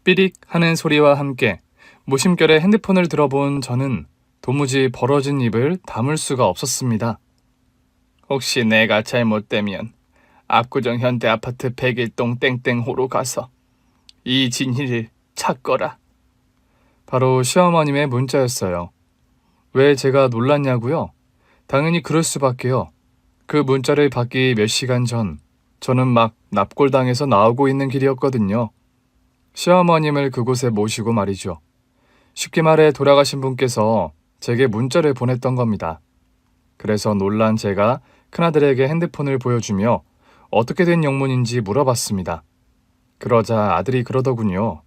삐릭 하는 소리와 함께 무심결에 핸드폰을 들어본 저는 도무지 벌어진 입을 다물 수가 없었습니다. 혹시 내가 잘못되면 압구정 현대아파트 101동 땡땡호로 가서 이진희를 찾거라. 바로 시어머님의 문자였어요. 왜 제가 놀랐냐고요? 당연히 그럴 수밖에요. 그 문자를 받기 몇 시간 전 저는 막 납골당해서 나오고 있는 길이었거든요. 시어머님을 그곳에 모시고 말이죠. 쉽게 말해 돌아가신 분께서 제게 문자를 보냈던 겁니다. 그래서 놀란 제가 큰아들에게 핸드폰을 보여주며 어떻게 된 영문인지 물어봤습니다. 그러자 아들이 그러더군요.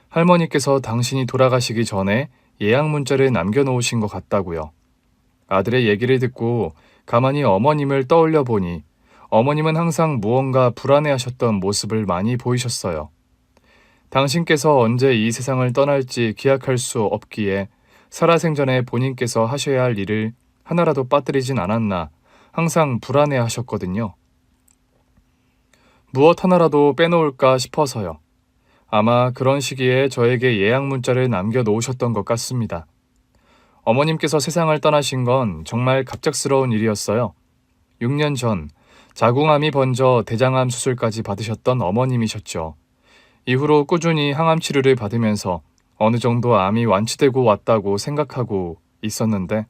할머니께서 당신이 돌아가시기 전에 예약 문자를 남겨놓으신 것 같다고요. 아들의 얘기를 듣고 가만히 어머님을 떠올려 보니 어머님은 항상 무언가 불안해하셨던 모습을 많이 보이셨어요. 당신께서 언제 이 세상을 떠날지 기약할 수 없기에 살아생전에 본인께서 하셔야 할 일을 하나라도 빠뜨리진 않았나 항상 불안해하셨거든요. 무엇 하나라도 빼놓을까 싶어서요. 아마 그런 시기에 저에게 예약 문자를 남겨놓으셨던 것 같습니다. 어머님께서 세상을 떠나신 건 정말 갑작스러운 일이었어요. 6년 전 자궁암이 번져 대장암 수술까지 받으셨던 어머님이셨죠. 이후로 꾸준히 항암 치료를 받으면서 어느 정도 암이 완치되고 왔다고 생각하고 있었는데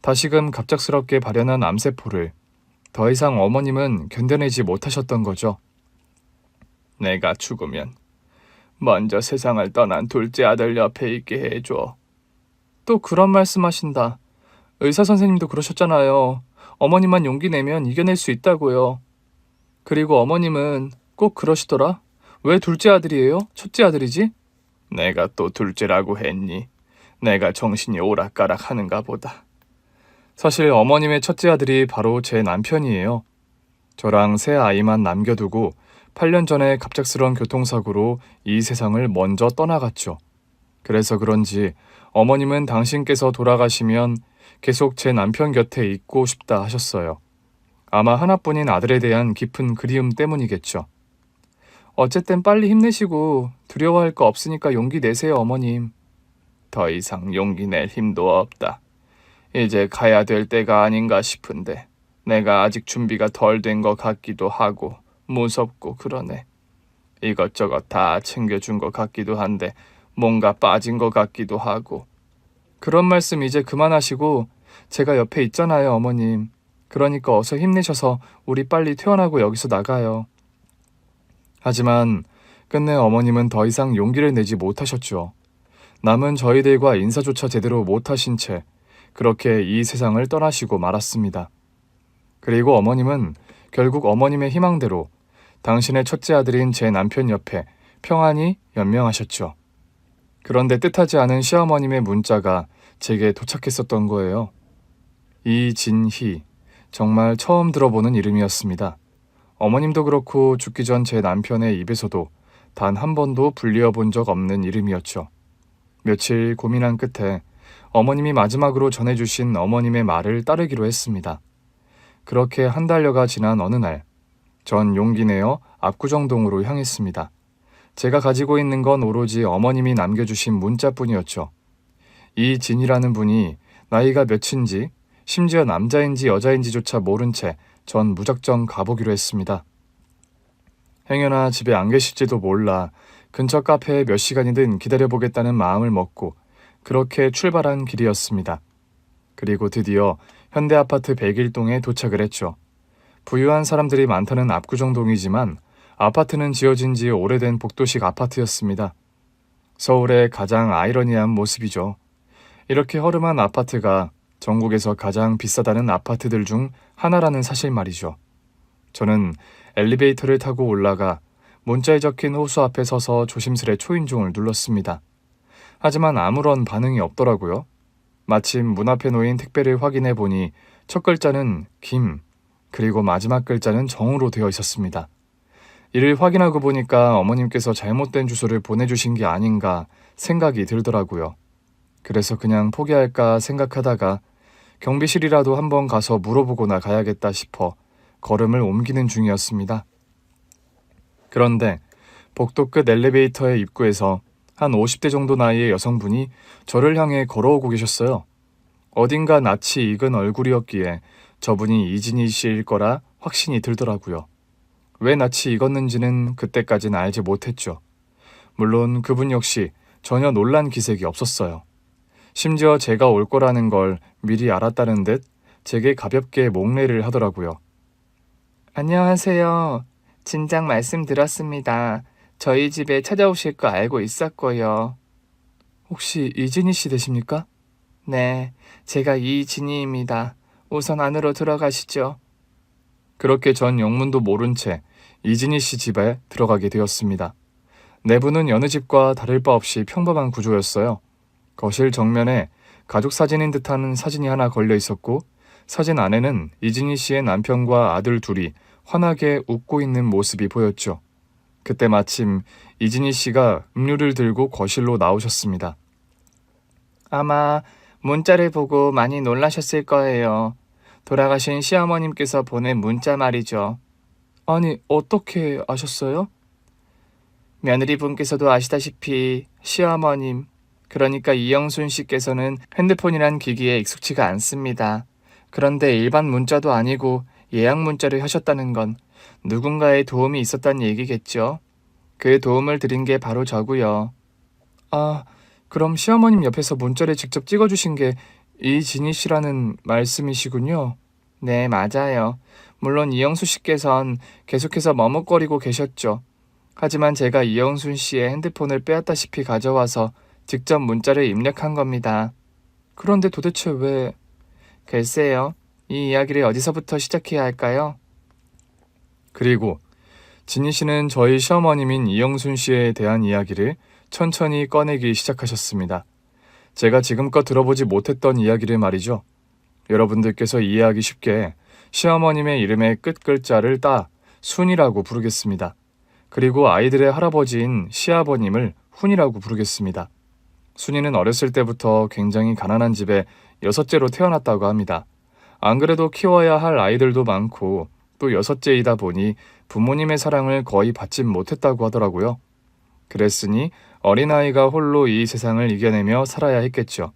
다시금 갑작스럽게 발현한 암세포를 더 이상 어머님은 견뎌내지 못하셨던 거죠. 내가 죽으면 먼저 세상을 떠난 둘째 아들 옆에 있게 해줘. 또 그런 말씀하신다. 의사 선생님도 그러셨잖아요. 어머님만 용기 내면 이겨낼 수 있다고요. 그리고 어머님은 꼭 그러시더라. 왜 둘째 아들이에요? 첫째 아들이지? 내가 또 둘째라고 했니? 내가 정신이 오락가락 하는가 보다. 사실 어머님의 첫째 아들이 바로 제 남편이에요. 저랑 새 아이만 남겨두고 8년 전에 갑작스러운 교통사고로 이 세상을 먼저 떠나갔죠. 그래서 그런지 어머님은 당신께서 돌아가시면 계속 제 남편 곁에 있고 싶다 하셨어요. 아마 하나뿐인 아들에 대한 깊은 그리움 때문이겠죠. 어쨌든 빨리 힘내시고 두려워할 거 없으니까 용기 내세요, 어머님. 더 이상 용기 낼 힘도 없다. 이제 가야 될 때가 아닌가 싶은데 내가 아직 준비가 덜 된 것 같기도 하고 무섭고 그러네. 이것저것 다 챙겨준 것 같기도 한데 뭔가 빠진 것 같기도 하고. 그런 말씀 이제 그만하시고 제가 옆에 있잖아요, 어머님. 그러니까 어서 힘내셔서 우리 빨리 퇴원하고 여기서 나가요. 하지만 끝내 어머님은 더 이상 용기를 내지 못하셨죠. 남은 저희들과 인사조차 제대로 못하신 채 그렇게 이 세상을 떠나시고 말았습니다. 그리고 어머님은 결국 어머님의 희망대로 당신의 첫째 아들인 제 남편 옆에 평안히 연명하셨죠. 그런데 뜻하지 않은 시어머님의 문자가 제게 도착했었던 거예요. 이진희, 정말 처음 들어보는 이름이었습니다. 어머님도 그렇고 죽기 전 제 남편의 입에서도 단 한 번도 불리어 본 적 없는 이름이었죠. 며칠 고민한 끝에 어머님이 마지막으로 전해주신 어머님의 말을 따르기로 했습니다. 그렇게 한 달여가 지난 어느 날, 전 용기 내어 압구정동으로 향했습니다. 제가 가지고 있는 건 오로지 어머님이 남겨주신 문자뿐이었죠. 이진이라는 분이 나이가 몇인지, 심지어 남자인지 여자인지조차 모른 채 전 무작정 가보기로 했습니다. 행여나 집에 안 계실지도 몰라 근처 카페에 몇 시간이든 기다려보겠다는 마음을 먹고 그렇게 출발한 길이었습니다. 그리고 드디어 현대아파트 101동에 도착을 했죠. 부유한 사람들이 많다는 압구정동이지만 아파트는 지어진 지 오래된 복도식 아파트였습니다. 서울의 가장 아이러니한 모습이죠. 이렇게 허름한 아파트가 전국에서 가장 비싸다는 아파트들 중 하나라는 사실 말이죠. 저는 엘리베이터를 타고 올라가 문자에 적힌 호수 앞에 서서 조심스레 초인종을 눌렀습니다. 하지만 아무런 반응이 없더라고요. 마침 문 앞에 놓인 택배를 확인해 보니 첫 글자는 김, 그리고 마지막 글자는 정으로 되어 있었습니다. 이를 확인하고 보니까 어머님께서 잘못된 주소를 보내주신 게 아닌가 생각이 들더라고요. 그래서 그냥 포기할까 생각하다가 경비실이라도 한번 가서 물어보고나 가야겠다 싶어 걸음을 옮기는 중이었습니다. 그런데 복도 끝 엘리베이터의 입구에서 한 50대 정도 나이의 여성분이 저를 향해 걸어오고 계셨어요. 어딘가 낯이 익은 얼굴이었기에 저분이 이진희 씨일 거라 확신이 들더라고요. 왜 낯이 익었는지는 그때까진 알지 못했죠. 물론 그분 역시 전혀 놀란 기색이 없었어요. 심지어 제가 올 거라는 걸 미리 알았다는 듯 제게 가볍게 목례를 하더라고요. 안녕하세요. 진작 말씀드렸습니다. 저희 집에 찾아오실 거 알고 있었고요. 혹시 이진희 씨 되십니까? 네, 제가 이진희입니다. 우선 안으로 들어가시죠. 그렇게 전 영문도 모른 채 이진희 씨 집에 들어가게 되었습니다. 내부는 여느 집과 다를 바 없이 평범한 구조였어요. 거실 정면에 가족 사진인 듯한 사진이 하나 걸려 있었고 사진 안에는 이진희 씨의 남편과 아들 둘이 환하게 웃고 있는 모습이 보였죠. 그때 마침 이진희 씨가 음료를 들고 거실로 나오셨습니다. 아마 문자를 보고 많이 놀라셨을 거예요. 돌아가신 시어머님께서 보낸 문자 말이죠. 아니, 어떻게 아셨어요? 며느리분께서도 아시다시피 시어머님, 그러니까 이영순 씨께서는 핸드폰이란 기기에 익숙치가 않습니다. 그런데 일반 문자도 아니고 예약 문자를 하셨다는 건 누군가의 도움이 있었단 얘기겠죠. 그 도움을 드린 게 바로 저고요. 아, 그럼 시어머님 옆에서 문자를 직접 찍어주신 게 이진희 씨라는 말씀이시군요. 네, 맞아요. 물론 이영수 씨께선 계속해서 머뭇거리고 계셨죠. 하지만 제가 이영순 씨의 핸드폰을 빼앗다시피 가져와서 직접 문자를 입력한 겁니다. 그런데 도대체 왜... 글쎄요. 이 이야기를 어디서부터 시작해야 할까요? 그리고 진희 씨는 저희 시어머님인 이영순 씨에 대한 이야기를 천천히 꺼내기 시작하셨습니다. 제가 지금껏 들어보지 못했던 이야기를 말이죠. 여러분들께서 이해하기 쉽게 시어머님의 이름의 끝 글자를 따 순이라고 부르겠습니다. 그리고 아이들의 할아버지인 시아버님을 훈이라고 부르겠습니다. 순이는 어렸을 때부터 굉장히 가난한 집에 여섯째로 태어났다고 합니다. 안 그래도 키워야 할 아이들도 많고 또 여섯째이다 보니 부모님의 사랑을 거의 받지 못했다고 하더라고요. 그랬으니 어린아이가 홀로 이 세상을 이겨내며 살아야 했겠죠.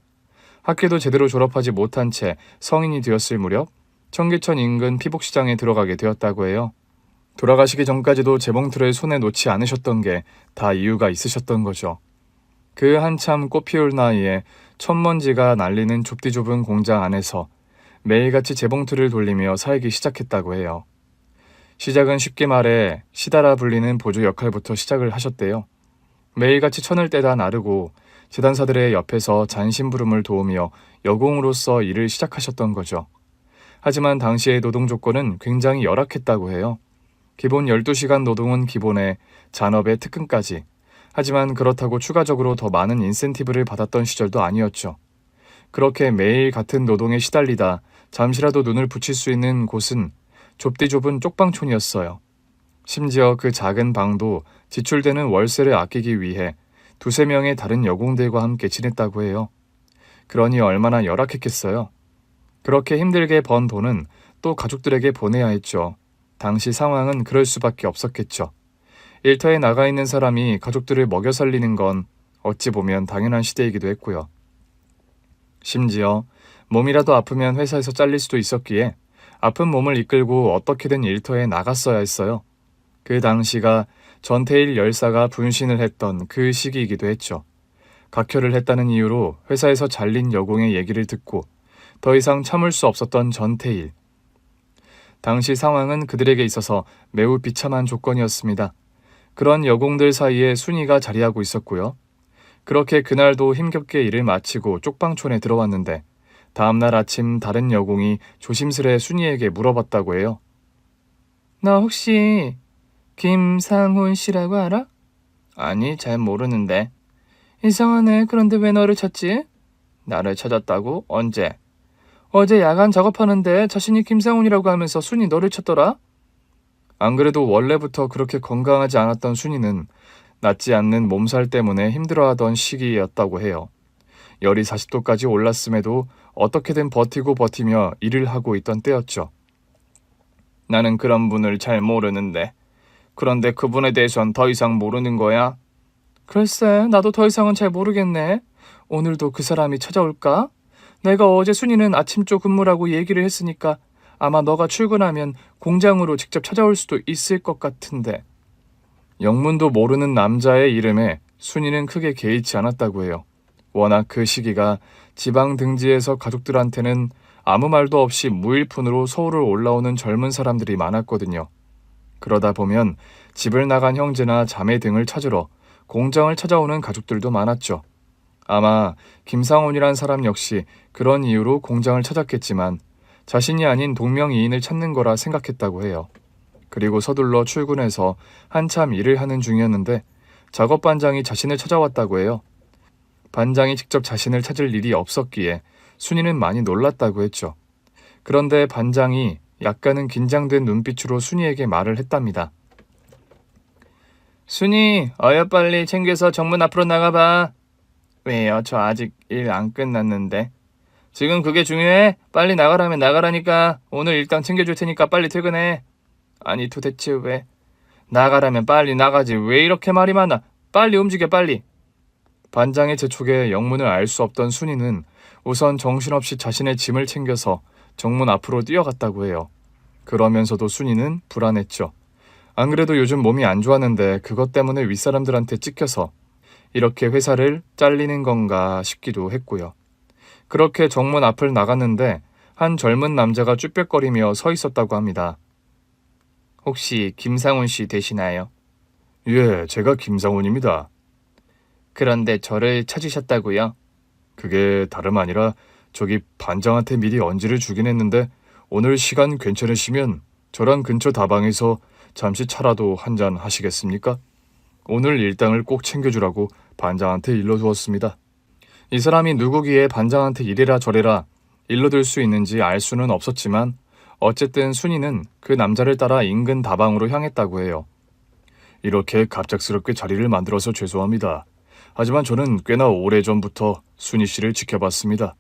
학교도 제대로 졸업하지 못한 채 성인이 되었을 무렵 청계천 인근 피복시장에 들어가게 되었다고 해요. 돌아가시기 전까지도 재봉틀을 손에 놓지 않으셨던 게 다 이유가 있으셨던 거죠. 그 한참 꽃피울 나이에 천먼지가 날리는 좁디 좁은 공장 안에서 매일같이 재봉틀을 돌리며 살기 시작했다고 해요. 시작은 쉽게 말해 시다라 불리는 보조 역할부터 시작을 하셨대요. 매일같이 천을 떼다 나르고 재단사들의 옆에서 잔심부름을 도우며 여공으로서 일을 시작하셨던 거죠. 하지만 당시의 노동 조건은 굉장히 열악했다고 해요. 기본 12시간 노동은 기본에 잔업의 특근까지. 하지만 그렇다고 추가적으로 더 많은 인센티브를 받았던 시절도 아니었죠. 그렇게 매일 같은 노동에 시달리다 잠시라도 눈을 붙일 수 있는 곳은 좁디 좁은 쪽방촌이었어요. 심지어 그 작은 방도 지출되는 월세를 아끼기 위해 두세 명의 다른 여공들과 함께 지냈다고 해요. 그러니 얼마나 열악했겠어요. 그렇게 힘들게 번 돈은 또 가족들에게 보내야 했죠. 당시 상황은 그럴 수밖에 없었겠죠. 일터에 나가 있는 사람이 가족들을 먹여 살리는 건 어찌 보면 당연한 시대이기도 했고요. 심지어 몸이라도 아프면 회사에서 잘릴 수도 있었기에 아픈 몸을 이끌고 어떻게든 일터에 나갔어야 했어요. 그 당시가 전태일 열사가 분신을 했던 그 시기이기도 했죠. 각혈을 했다는 이유로 회사에서 잘린 여공의 얘기를 듣고 더 이상 참을 수 없었던 전태일. 당시 상황은 그들에게 있어서 매우 비참한 조건이었습니다. 그런 여공들 사이에 순이가 자리하고 있었고요. 그렇게 그날도 힘겹게 일을 마치고 쪽방촌에 들어왔는데 다음날 아침 다른 여공이 조심스레 순이에게 물어봤다고 해요. 너 혹시 김상훈 씨라고 알아? 아니, 잘 모르는데. 이상하네. 그런데 왜 너를 찾지? 나를 찾았다고? 언제? 어제 야간 작업하는데 자신이 김상훈이라고 하면서 순이 너를 찾더라? 안 그래도 원래부터 그렇게 건강하지 않았던 순이는 낫지 않는 몸살 때문에 힘들어하던 시기였다고 해요. 열이 40도까지 올랐음에도 어떻게든 버티며 일을 하고 있던 때였죠. 나는 그런 분을 잘 모르는데. 그런데 그분에 대해선 더 이상 모르는 거야? 글쎄, 나도 더 이상은 잘 모르겠네. 오늘도 그 사람이 찾아올까? 내가 어제 순이는 아침 쪽 근무라고 얘기를 했으니까 아마 너가 출근하면 공장으로 직접 찾아올 수도 있을 것 같은데. 영문도 모르는 남자의 이름에 순이는 크게 개의치 않았다고 해요. 워낙 그 시기가 지방 등지에서 가족들한테는 아무 말도 없이 무일푼으로 서울을 올라오는 젊은 사람들이 많았거든요. 그러다 보면 집을 나간 형제나 자매 등을 찾으러 공장을 찾아오는 가족들도 많았죠. 아마 김상훈이란 사람 역시 그런 이유로 공장을 찾았겠지만 자신이 아닌 동명이인을 찾는 거라 생각했다고 해요. 그리고 서둘러 출근해서 한참 일을 하는 중이었는데 작업 반장이 자신을 찾아왔다고 해요. 반장이 직접 자신을 찾을 일이 없었기에 순이는 많이 놀랐다고 했죠. 그런데 반장이 약간은 긴장된 눈빛으로 순이에게 말을 했답니다. 순이, 어여 빨리 챙겨서 정문 앞으로 나가봐. 왜요? 저 아직 일 안 끝났는데. 지금 그게 중요해? 빨리 나가라면 나가라니까. 오늘 일당 챙겨줄 테니까 빨리 퇴근해. 아니 도대체 왜? 나가라면 빨리 나가지. 왜 이렇게 말이 많아? 빨리 움직여 빨리. 반장의 재촉에 영문을 알 수 없던 순이는 우선 정신없이 자신의 짐을 챙겨서 정문 앞으로 뛰어갔다고 해요. 그러면서도 순이는 불안했죠. 안 그래도 요즘 몸이 안 좋았는데 그것 때문에 윗사람들한테 찍혀서 이렇게 회사를 잘리는 건가 싶기도 했고요. 그렇게 정문 앞을 나갔는데 한 젊은 남자가 쭈뼛거리며 서 있었다고 합니다. 혹시 김상훈 씨 되시나요? 예, 제가 김상훈입니다. 그런데 저를 찾으셨다고요? 그게 다름 아니라 저기 반장한테 미리 언지를 주긴 했는데 오늘 시간 괜찮으시면 저랑 근처 다방에서 잠시 차라도 한잔 하시겠습니까? 오늘 일당을 꼭 챙겨주라고 반장한테 일러두었습니다. 이 사람이 누구기에 반장한테 이래라 저래라 일러들 수 있는지 알 수는 없었지만 어쨌든 순이는 그 남자를 따라 인근 다방으로 향했다고 해요. 이렇게 갑작스럽게 자리를 만들어서 죄송합니다. 하지만 저는 꽤나 오래전부터 순이 씨를 지켜봤습니다.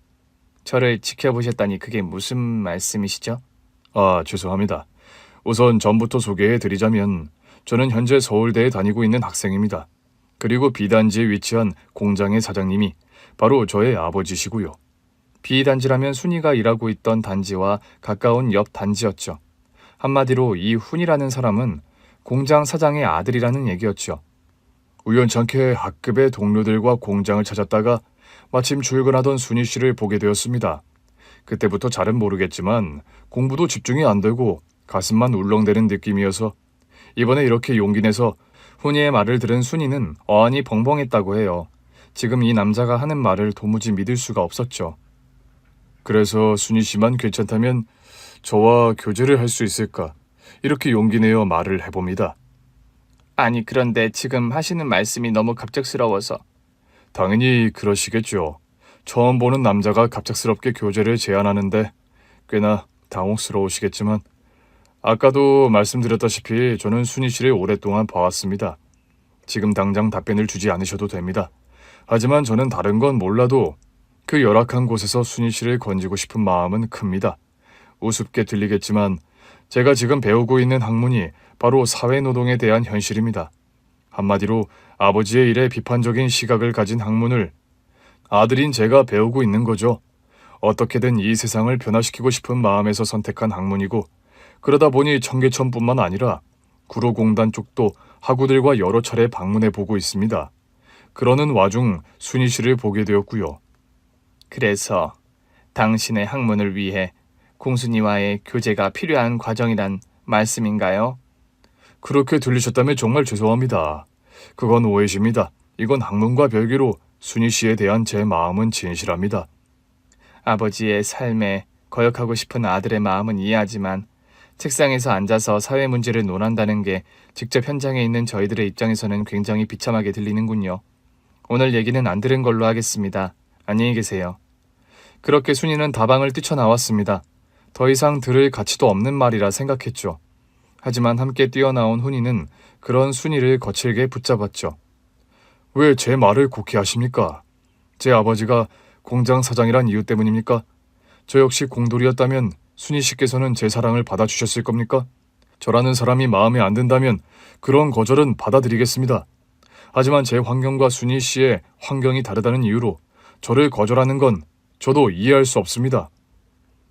저를 지켜보셨다니 그게 무슨 말씀이시죠? 아, 죄송합니다. 우선 전부터 소개해드리자면 저는 현재 서울대에 다니고 있는 학생입니다. 그리고 B단지에 위치한 공장의 사장님이 바로 저의 아버지시고요. B단지라면 순이가 일하고 있던 단지와 가까운 옆 단지였죠. 한마디로 이 훈이라는 사람은 공장 사장의 아들이라는 얘기였죠. 우연찮게 학급의 동료들과 공장을 찾았다가 마침 출근하던 순이 씨를 보게 되었습니다. 그때부터 잘은 모르겠지만 공부도 집중이 안 되고 가슴만 울렁대는 느낌이어서 이번에 이렇게 용기 내서 훈이의 말을 들은 순이는 어안이 벙벙했다고 해요. 지금 이 남자가 하는 말을 도무지 믿을 수가 없었죠. 그래서 순이 씨만 괜찮다면 저와 교제를 할 수 있을까? 이렇게 용기 내어 말을 해봅니다. 아니 그런데 지금 하시는 말씀이 너무 갑작스러워서. 당연히 그러시겠죠. 처음 보는 남자가 갑작스럽게 교제를 제안하는데 꽤나 당혹스러우시겠지만 아까도 말씀드렸다시피 저는 순이 씨를 오랫동안 봐왔습니다. 지금 당장 답변을 주지 않으셔도 됩니다. 하지만 저는 다른 건 몰라도 그 열악한 곳에서 순이 씨를 건지고 싶은 마음은 큽니다. 우습게 들리겠지만 제가 지금 배우고 있는 학문이 바로 사회노동에 대한 현실입니다. 한마디로 아버지의 일에 비판적인 시각을 가진 학문을 아들인 제가 배우고 있는 거죠. 어떻게든 이 세상을 변화시키고 싶은 마음에서 선택한 학문이고 그러다 보니 청계천뿐만 아니라 구로공단 쪽도 학우들과 여러 차례 방문해 보고 있습니다. 그러는 와중 순이 씨를 보게 되었고요. 그래서 당신의 학문을 위해 공순이와의 교제가 필요한 과정이란 말씀인가요? 그렇게 들리셨다면 정말 죄송합니다. 그건 오해십니다. 이건 학문과 별개로 순이 씨에 대한 제 마음은 진실합니다. 아버지의 삶에 거역하고 싶은 아들의 마음은 이해하지만 책상에서 앉아서 사회 문제를 논한다는 게 직접 현장에 있는 저희들의 입장에서는 굉장히 비참하게 들리는군요. 오늘 얘기는 안 들은 걸로 하겠습니다. 안녕히 계세요. 그렇게 순이는 다방을 뛰쳐나왔습니다. 더 이상 들을 가치도 없는 말이라 생각했죠. 하지만 함께 뛰어나온 훈이는 그런 순이를 거칠게 붙잡았죠. 왜 제 말을 곡해하십니까? 제 아버지가 공장 사장이란 이유 때문입니까? 저 역시 공돌이였다면 순이 씨께서는 제 사랑을 받아주셨을 겁니까? 저라는 사람이 마음에 안 든다면 그런 거절은 받아들이겠습니다. 하지만 제 환경과 순희 씨의 환경이 다르다는 이유로 저를 거절하는 건 저도 이해할 수 없습니다.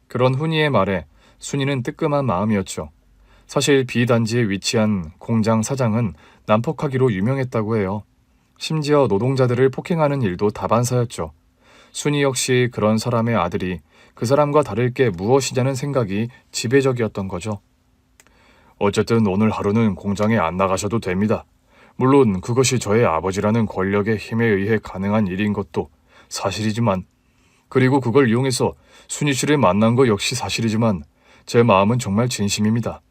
그런 훈이의 말에 순이는 뜨끔한 마음이었죠. 사실 B단지에 위치한 공장 사장은 난폭하기로 유명했다고 해요. 심지어 노동자들을 폭행하는 일도 다반사였죠. 순이 역시 그런 사람의 아들이 그 사람과 다를 게 무엇이냐는 생각이 지배적이었던 거죠. 어쨌든 오늘 하루는 공장에 안 나가셔도 됩니다. 물론 그것이 저의 아버지라는 권력의 힘에 의해 가능한 일인 것도 사실이지만, 그리고 그걸 이용해서 순희 씨를 만난 거 역시 사실이지만 제 마음은 정말 진심입니다.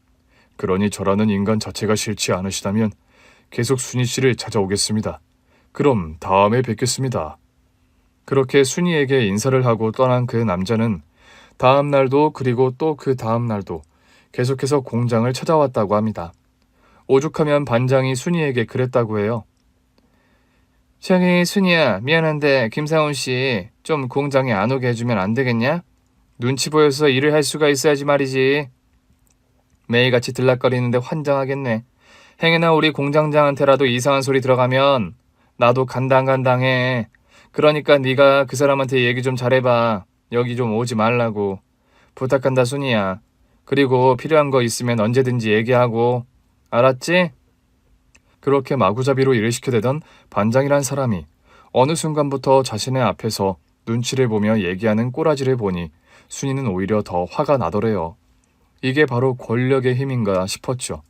그러니 저라는 인간 자체가 싫지 않으시다면 계속 순희 씨를 찾아오겠습니다. 그럼 다음에 뵙겠습니다. 그렇게 순이에게 인사를 하고 떠난 그 남자는 다음 날도 그리고 또 그 다음 날도 계속해서 공장을 찾아왔다고 합니다. 오죽하면 반장이 순이에게 그랬다고 해요. 저기 순이야, 미안한데 김상훈 씨 좀 공장에 안 오게 해주면 안 되겠냐? 눈치 보여서 일을 할 수가 있어야지 말이지. 매일같이 들락거리는데 환장하겠네. 행여나 우리 공장장한테라도 이상한 소리 들어가면 나도 간당간당해. 그러니까 네가 그 사람한테 얘기 좀 잘해봐. 여기 좀 오지 말라고. 부탁한다 순이야. 그리고 필요한 거 있으면 언제든지 얘기하고. 알았지? 그렇게 마구잡이로 일을 시켜대던 반장이란 사람이 어느 순간부터 자신의 앞에서 눈치를 보며 얘기하는 꼬라지를 보니 순이는 오히려 더 화가 나더래요. 이게 바로 권력의 힘인가 싶었죠.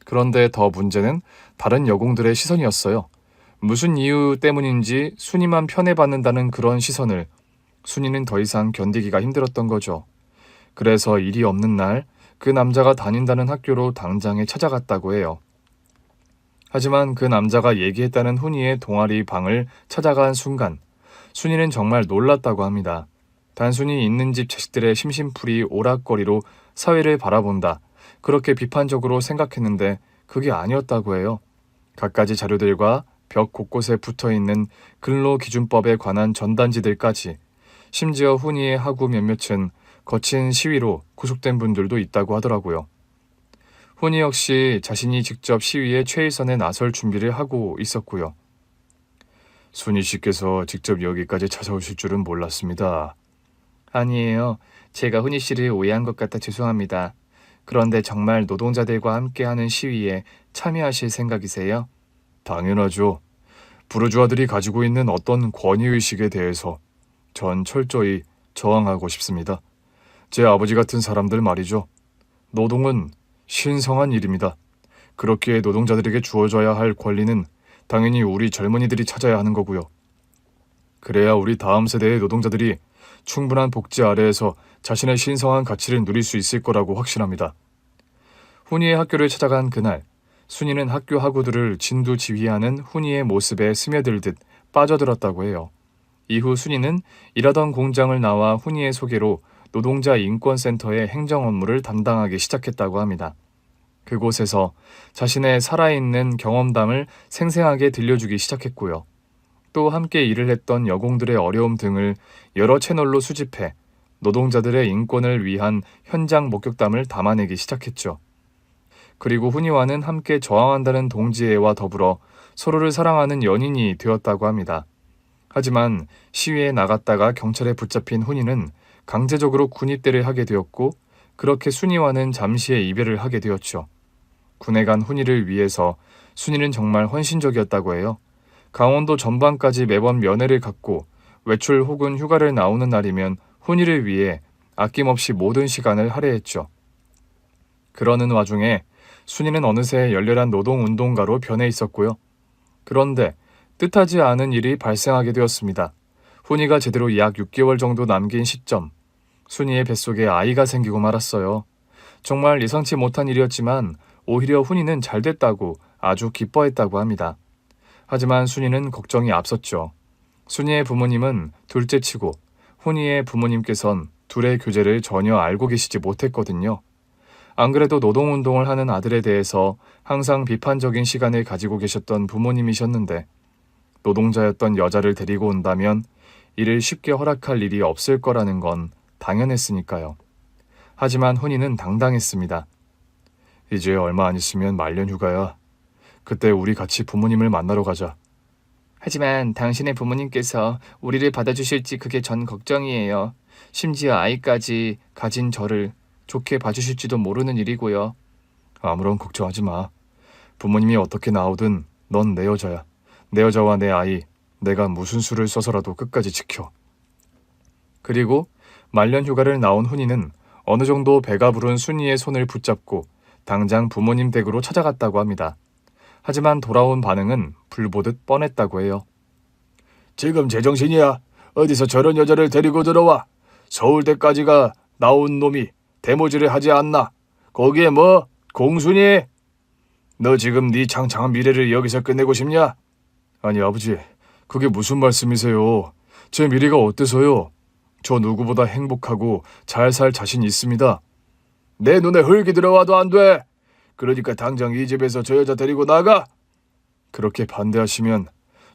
그런데 더 문제는 다른 여공들의 시선이었어요. 무슨 이유 때문인지 순이만 편애받는다는 그런 시선을 순이는 더 이상 견디기가 힘들었던 거죠. 그래서 일이 없는 날 그 남자가 다닌다는 학교로 당장에 찾아갔다고 해요. 하지만 그 남자가 얘기했다는 훈이의 동아리 방을 찾아간 순간 순이는 정말 놀랐다고 합니다. 단순히 있는 집 자식들의 심심풀이 오락거리로 사회를 바라본다, 그렇게 비판적으로 생각했는데 그게 아니었다고 해요. 갖가지 자료들과 벽 곳곳에 붙어있는 근로기준법에 관한 전단지들까지, 심지어 훈이의 하구 몇몇은 거친 시위로 구속된 분들도 있다고 하더라고요. 훈이 역시 자신이 직접 시위에 최일선에 나설 준비를 하고 있었고요. 순이 씨께서 직접 여기까지 찾아오실 줄은 몰랐습니다. 아니에요. 제가 훈이 씨를 오해한 것 같아 죄송합니다. 그런데 정말 노동자들과 함께하는 시위에 참여하실 생각이세요? 당연하죠. 부르주아들이 가지고 있는 어떤 권위의식에 대해서 전 철저히 저항하고 싶습니다. 제 아버지 같은 사람들 말이죠. 노동은 신성한 일입니다. 그렇기에 노동자들에게 주어져야 할 권리는 당연히 우리 젊은이들이 찾아야 하는 거고요. 그래야 우리 다음 세대의 노동자들이 충분한 복지 아래에서 자신의 신성한 가치를 누릴 수 있을 거라고 확신합니다. 훈이의 학교를 찾아간 그날, 순이는 학교 학우들을 진두지휘하는 훈이의 모습에 스며들듯 빠져들었다고 해요. 이후 순이는 일하던 공장을 나와 훈이의 소개로 노동자 인권센터의 행정 업무를 담당하기 시작했다고 합니다. 그곳에서 자신의 살아있는 경험담을 생생하게 들려주기 시작했고요. 또 함께 일을 했던 여공들의 어려움 등을 여러 채널로 수집해 노동자들의 인권을 위한 현장 목격담을 담아내기 시작했죠. 그리고 훈이와는 함께 저항한다는 동지애와 더불어 서로를 사랑하는 연인이 되었다고 합니다. 하지만 시위에 나갔다가 경찰에 붙잡힌 훈이는 강제적으로 군입대를 하게 되었고, 그렇게 순이와는 잠시의 이별을 하게 되었죠. 군에 간 훈이를 위해서 순이는 정말 헌신적이었다고 해요. 강원도 전방까지 매번 면회를 갖고 외출 혹은 휴가를 나오는 날이면 훈이를 위해 아낌없이 모든 시간을 할애했죠. 그러는 와중에 순이는 어느새 열렬한 노동운동가로 변해 있었고요. 그런데 뜻하지 않은 일이 발생하게 되었습니다. 훈이가 제대로 약 6개월 정도 남긴 시점, 순이의 뱃속에 아이가 생기고 말았어요. 정말 예상치 못한 일이었지만 오히려 훈이는 잘 됐다고 아주 기뻐했다고 합니다. 하지만 순이는 걱정이 앞섰죠. 순이의 부모님은 둘째치고 훈이의 부모님께선 둘의 교제를 전혀 알고 계시지 못했거든요. 안 그래도 노동운동을 하는 아들에 대해서 항상 비판적인 시간을 가지고 계셨던 부모님이셨는데, 노동자였던 여자를 데리고 온다면 이를 쉽게 허락할 일이 없을 거라는 건 당연했으니까요. 하지만 훈이는 당당했습니다. 이제 얼마 안 있으면 말년 휴가야. 그때 우리 같이 부모님을 만나러 가자. 하지만 당신의 부모님께서 우리를 받아주실지 그게 전 걱정이에요. 심지어 아이까지 가진 저를 좋게 봐주실지도 모르는 일이고요. 아무런 걱정하지 마. 부모님이 어떻게 나오든 넌 내 여자야. 내 여자와 내 아이, 내가 무슨 수를 써서라도 끝까지 지켜. 그리고 말년 휴가를 나온 훈이는 어느 정도 배가 부른 순이의 손을 붙잡고 당장 부모님 댁으로 찾아갔다고 합니다. 하지만 돌아온 반응은 불보듯 뻔했다고 해요. 지금 제정신이야. 어디서 저런 여자를 데리고 들어와. 서울대까지가 나온 놈이 대모지를 하지 않나. 거기에 뭐 공순이? 너 지금 네 창창한 미래를 여기서 끝내고 싶냐? 아니 아버지, 그게 무슨 말씀이세요? 제 미래가 어때서요? 저 누구보다 행복하고 잘 살 자신 있습니다. 내 눈에 흙이 들어와도 안 돼. 그러니까 당장 이 집에서 저 여자 데리고 나가. 그렇게 반대하시면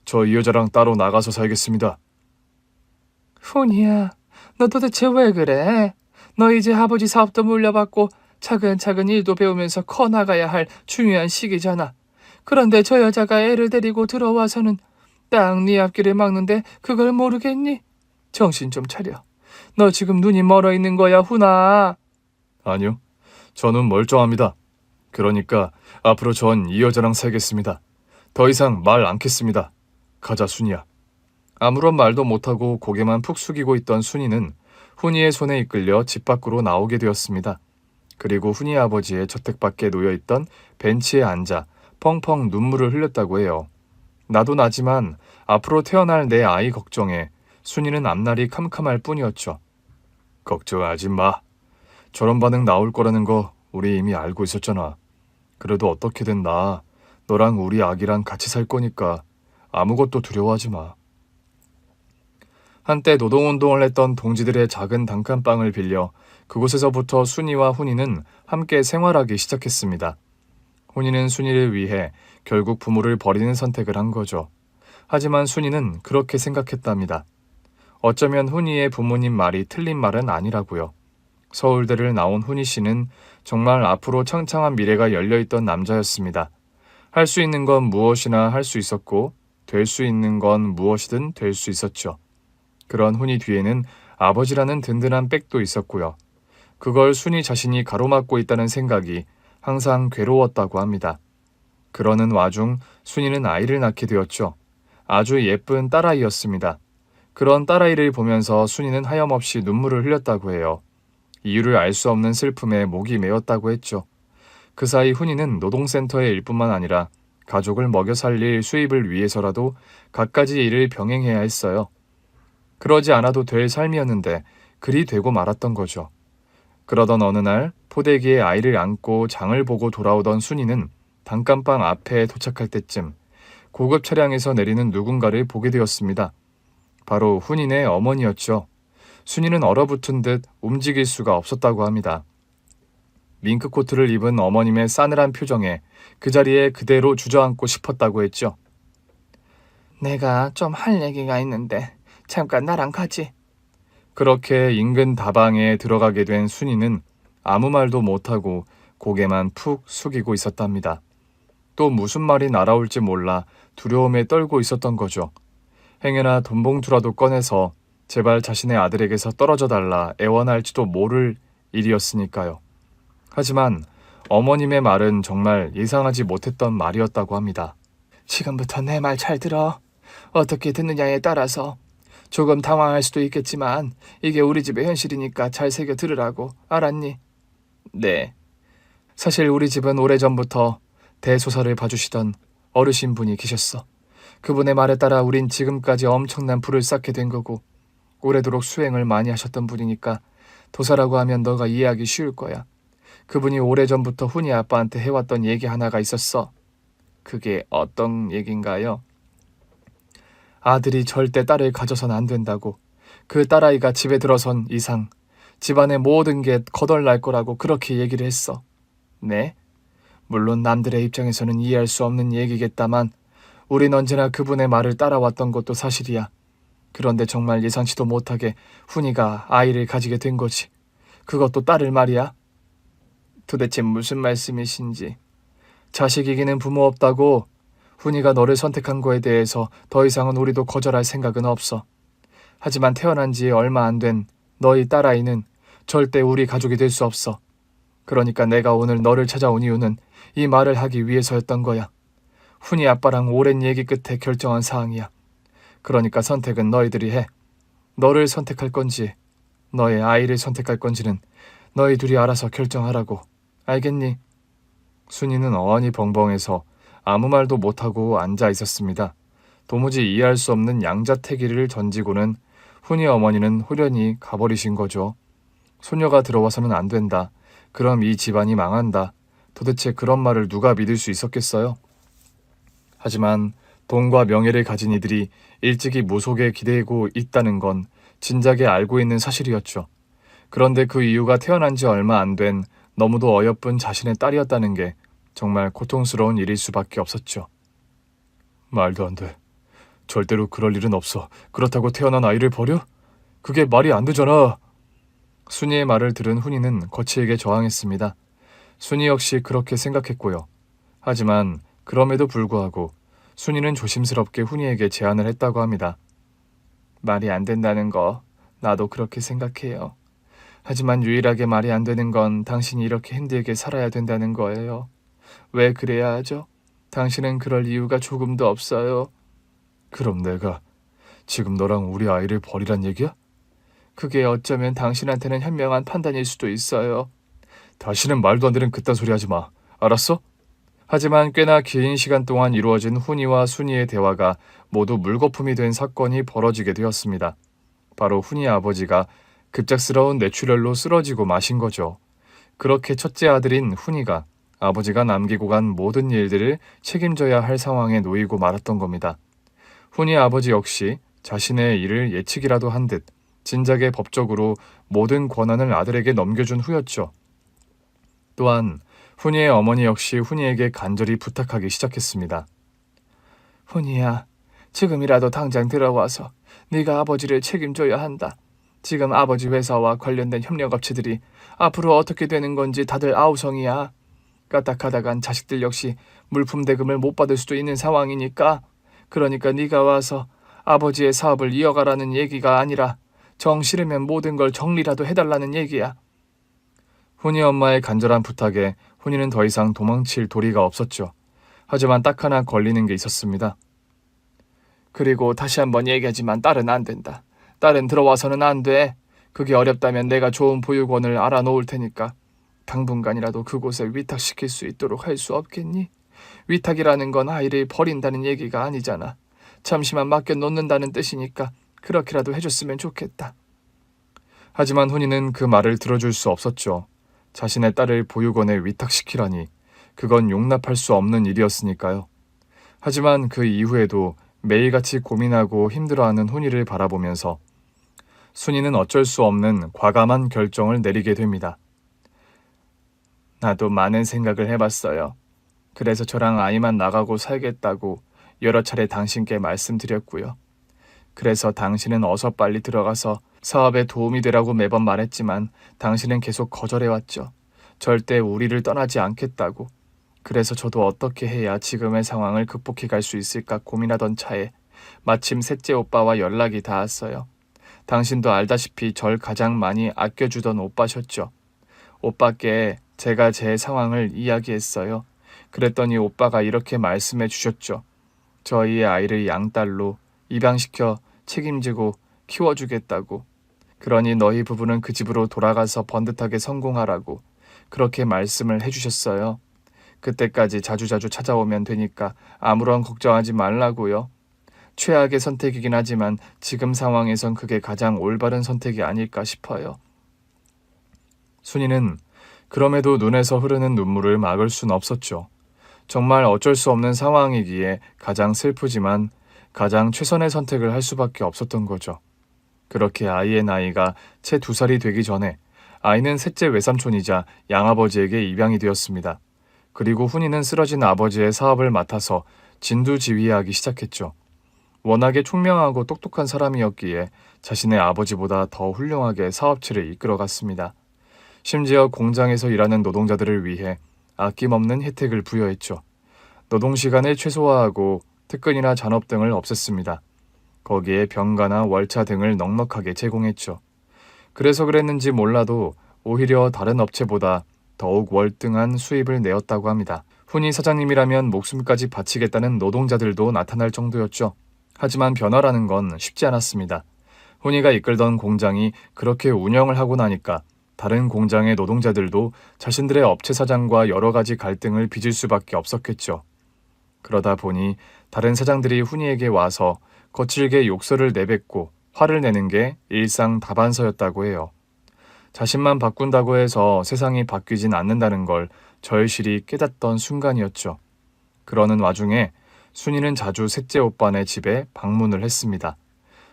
저 이 여자랑 따로 나가서 살겠습니다. 훈이야, 너 도대체 왜 그래? 너 이제 아버지 사업도 물려받고 차근차근 일도 배우면서 커나가야 할 중요한 시기잖아. 그런데 저 여자가 애를 데리고 들어와서는 딱 네 앞길을 막는데 그걸 모르겠니? 정신 좀 차려. 너 지금 눈이 멀어 있는 거야, 훈아. 아니요, 저는 멀쩡합니다. 그러니까 앞으로 전 이 여자랑 살겠습니다. 더 이상 말 않겠습니다. 가자, 순이야. 아무런 말도 못하고 고개만 푹 숙이고 있던 순이는 훈이의 손에 이끌려 집 밖으로 나오게 되었습니다. 그리고 훈이 아버지의 저택 밖에 놓여있던 벤치에 앉아 펑펑 눈물을 흘렸다고 해요. 나도 나지만 앞으로 태어날 내 아이 걱정에 순이는 앞날이 캄캄할 뿐이었죠. 걱정하지 마. 저런 반응 나올 거라는 거 우리 이미 알고 있었잖아. 그래도 어떻게든 너랑 우리 아기랑 같이 살 거니까 아무것도 두려워하지 마. 한때 노동운동을 했던 동지들의 작은 단칸방을 빌려 그곳에서부터 순이와 훈이는 함께 생활하기 시작했습니다. 훈이는 순이를 위해 결국 부모를 버리는 선택을 한 거죠. 하지만 순이는 그렇게 생각했답니다. 어쩌면 훈이의 부모님 말이 틀린 말은 아니라고요. 서울대를 나온 훈이 씨는 정말 앞으로 창창한 미래가 열려있던 남자였습니다. 할 수 있는 건 무엇이나 할 수 있었고 될 수 있는 건 무엇이든 될 수 있었죠. 그런 훈이 뒤에는 아버지라는 든든한 백도 있었고요. 그걸 순이 자신이 가로막고 있다는 생각이 항상 괴로웠다고 합니다. 그러는 와중 순이는 아이를 낳게 되었죠. 아주 예쁜 딸아이였습니다. 그런 딸아이를 보면서 순이는 하염없이 눈물을 흘렸다고 해요. 이유를 알 수 없는 슬픔에 목이 메었다고 했죠. 그 사이 훈이는 노동센터의 일뿐만 아니라 가족을 먹여 살릴 수입을 위해서라도 갖가지 일을 병행해야 했어요. 그러지 않아도 될 삶이었는데 그리 되고 말았던 거죠. 그러던 어느 날 포대기에 아이를 안고 장을 보고 돌아오던 순이는 단칸방 앞에 도착할 때쯤 고급 차량에서 내리는 누군가를 보게 되었습니다. 바로 훈이네 어머니였죠. 순이는 얼어붙은 듯 움직일 수가 없었다고 합니다. 밍크코트를 입은 어머님의 싸늘한 표정에 그 자리에 그대로 주저앉고 싶었다고 했죠. 내가 좀 할 얘기가 있는데 잠깐 나랑 가지. 그렇게 인근 다방에 들어가게 된 순이는 아무 말도 못하고 고개만 푹 숙이고 있었답니다. 또 무슨 말이 날아올지 몰라 두려움에 떨고 있었던 거죠. 행여나 돈봉투라도 꺼내서 제발 자신의 아들에게서 떨어져 달라 애원할지도 모를 일이었으니까요. 하지만 어머님의 말은 정말 예상하지 못했던 말이었다고 합니다. 지금부터 내 말 잘 들어. 어떻게 듣느냐에 따라서 조금 당황할 수도 있겠지만 이게 우리 집의 현실이니까 잘 새겨 들으라고. 알았니? 네. 사실 우리 집은 오래전부터 대소사를 봐주시던 어르신 분이 계셨어. 그분의 말에 따라 우린 지금까지 엄청난 부를 쌓게 된 거고 오래도록 수행을 많이 하셨던 분이니까 도사라고 하면 너가 이해하기 쉬울 거야. 그분이 오래전부터 훈이 아빠한테 해왔던 얘기 하나가 있었어. 그게 어떤 얘긴가요? 아들이 절대 딸을 가져선 안 된다고. 그 딸아이가 집에 들어선 이상 집안의 모든 게 거덜날 거라고 그렇게 얘기를 했어. 네? 물론 남들의 입장에서는 이해할 수 없는 얘기겠다만 우린 언제나 그분의 말을 따라왔던 것도 사실이야. 그런데 정말 예상치도 못하게 훈이가 아이를 가지게 된 거지. 그것도 딸을 말이야. 도대체 무슨 말씀이신지. 자식 이기는 부모 없다고. 훈이가 너를 선택한 거에 대해서 더 이상은 우리도 거절할 생각은 없어. 하지만 태어난 지 얼마 안 된 너희 딸아이는 절대 우리 가족이 될 수 없어. 그러니까 내가 오늘 너를 찾아온 이유는 이 말을 하기 위해서였던 거야. 훈이 아빠랑 오랜 얘기 끝에 결정한 사항이야. 그러니까 선택은 너희들이 해. 너를 선택할 건지 너의 아이를 선택할 건지는 너희 둘이 알아서 결정하라고. 알겠니? 순이는 어안이 벙벙해서 아무 말도 못하고 앉아 있었습니다. 도무지 이해할 수 없는 양자택일을 던지고는 훈이 어머니는 후련히 가버리신 거죠. 소녀가 들어와서는 안 된다. 그럼 이 집안이 망한다. 도대체 그런 말을 누가 믿을 수 있었겠어요? 하지만 돈과 명예를 가진 이들이 일찍이 무속에 기대고 있다는 건 진작에 알고 있는 사실이었죠. 그런데 그 이유가 태어난 지 얼마 안 된 너무도 어여쁜 자신의 딸이었다는 게 정말 고통스러운 일일 수밖에 없었죠. 말도 안 돼. 절대로 그럴 일은 없어. 그렇다고 태어난 아이를 버려? 그게 말이 안 되잖아. 순이의 말을 들은 훈이는 거칠게 저항했습니다. 순이 역시 그렇게 생각했고요. 하지만 그럼에도 불구하고 순이는 조심스럽게 훈이에게 제안을 했다고 합니다. 말이 안 된다는 거 나도 그렇게 생각해요. 하지만 유일하게 말이 안 되는 건 당신이 이렇게 힘들게 살아야 된다는 거예요. 왜 그래야 하죠? 당신은 그럴 이유가 조금도 없어요. 그럼 내가 지금 너랑 우리 아이를 버리란 얘기야? 그게 어쩌면 당신한테는 현명한 판단일 수도 있어요. 다시는 말도 안 되는 그딴 소리 하지 마. 알았어? 하지만 꽤나 긴 시간 동안 이루어진 훈이와 순이의 대화가 모두 물거품이 된 사건이 벌어지게 되었습니다. 바로 훈이의 아버지가 급작스러운 뇌출혈로 쓰러지고 마신 거죠. 그렇게 첫째 아들인 훈이가 아버지가 남기고 간 모든 일들을 책임져야 할 상황에 놓이고 말았던 겁니다. 훈이 아버지 역시 자신의 일을 예측이라도 한 듯 진작에 법적으로 모든 권한을 아들에게 넘겨준 후였죠. 또한 훈이의 어머니 역시 훈이에게 간절히 부탁하기 시작했습니다. 훈이야, 지금이라도 당장 들어와서 네가 아버지를 책임져야 한다. 지금 아버지 회사와 관련된 협력업체들이 앞으로 어떻게 되는 건지 다들 아우성이야. 까딱하다간 자식들 역시 물품 대금을 못 받을 수도 있는 상황이니까. 그러니까 네가 와서 아버지의 사업을 이어가라는 얘기가 아니라 정 싫으면 모든 걸 정리라도 해달라는 얘기야. 훈이 엄마의 간절한 부탁에 훈이는 더 이상 도망칠 도리가 없었죠. 하지만 딱 하나 걸리는 게 있었습니다. 그리고 다시 한번 얘기하지만 딸은 안 된다. 딸은 들어와서는 안 돼. 그게 어렵다면 내가 좋은 보육원을 알아놓을 테니까 당분간이라도 그곳에 위탁시킬 수 있도록 할 수 없겠니? 위탁이라는 건 아이를 버린다는 얘기가 아니잖아. 잠시만 맡겨놓는다는 뜻이니까 그렇게라도 해줬으면 좋겠다. 하지만 훈이는 그 말을 들어줄 수 없었죠. 자신의 딸을 보육원에 위탁시키라니 그건 용납할 수 없는 일이었으니까요. 하지만 그 이후에도 매일같이 고민하고 힘들어하는 훈이를 바라보면서 순이는 어쩔 수 없는 과감한 결정을 내리게 됩니다. 나도 많은 생각을 해봤어요. 그래서 저랑 아이만 나가고 살겠다고 여러 차례 당신께 말씀드렸고요. 그래서 당신은 어서 빨리 들어가서 사업에 도움이 되라고 매번 말했지만 당신은 계속 거절해왔죠. 절대 우리를 떠나지 않겠다고. 그래서 저도 어떻게 해야 지금의 상황을 극복해 갈 수 있을까 고민하던 차에 마침 셋째 오빠와 연락이 닿았어요. 당신도 알다시피 절 가장 많이 아껴주던 오빠셨죠. 오빠께 제가 제 상황을 이야기했어요. 그랬더니 오빠가 이렇게 말씀해 주셨죠. 저희의 아이를 양딸로 입양시켜 책임지고 키워주겠다고. 그러니 너희 부부는 그 집으로 돌아가서 번듯하게 성공하라고 그렇게 말씀을 해주셨어요. 그때까지 자주자주 찾아오면 되니까 아무런 걱정하지 말라고요. 최악의 선택이긴 하지만 지금 상황에선 그게 가장 올바른 선택이 아닐까 싶어요. 순이는 그럼에도 눈에서 흐르는 눈물을 막을 순 없었죠. 정말 어쩔 수 없는 상황이기에 가장 슬프지만 가장 최선의 선택을 할 수밖에 없었던 거죠. 그렇게 아이의 나이가 채 2살이 되기 전에 아이는 셋째 외삼촌이자 양아버지에게 입양이 되었습니다. 그리고 훈이는 쓰러진 아버지의 사업을 맡아서 진두지휘하기 시작했죠. 워낙에 총명하고 똑똑한 사람이었기에 자신의 아버지보다 더 훌륭하게 사업체를 이끌어갔습니다. 심지어 공장에서 일하는 노동자들을 위해 아낌없는 혜택을 부여했죠. 노동시간을 최소화하고 특근이나 잔업 등을 없앴습니다. 거기에 병가나 월차 등을 넉넉하게 제공했죠. 그래서 그랬는지 몰라도 오히려 다른 업체보다 더욱 월등한 수입을 내었다고 합니다. 훈이 사장님이라면 목숨까지 바치겠다는 노동자들도 나타날 정도였죠. 하지만 변화라는 건 쉽지 않았습니다. 훈이가 이끌던 공장이 그렇게 운영을 하고 나니까 다른 공장의 노동자들도 자신들의 업체 사장과 여러 가지 갈등을 빚을 수밖에 없었겠죠. 그러다 보니 다른 사장들이 훈이에게 와서 거칠게 욕설을 내뱉고 화를 내는 게 일상 다반사였다고 해요. 자신만 바꾼다고 해서 세상이 바뀌진 않는다는 걸 절실히 깨닫던 순간이었죠. 그러는 와중에 순이는 자주 셋째 오빠네 집에 방문을 했습니다.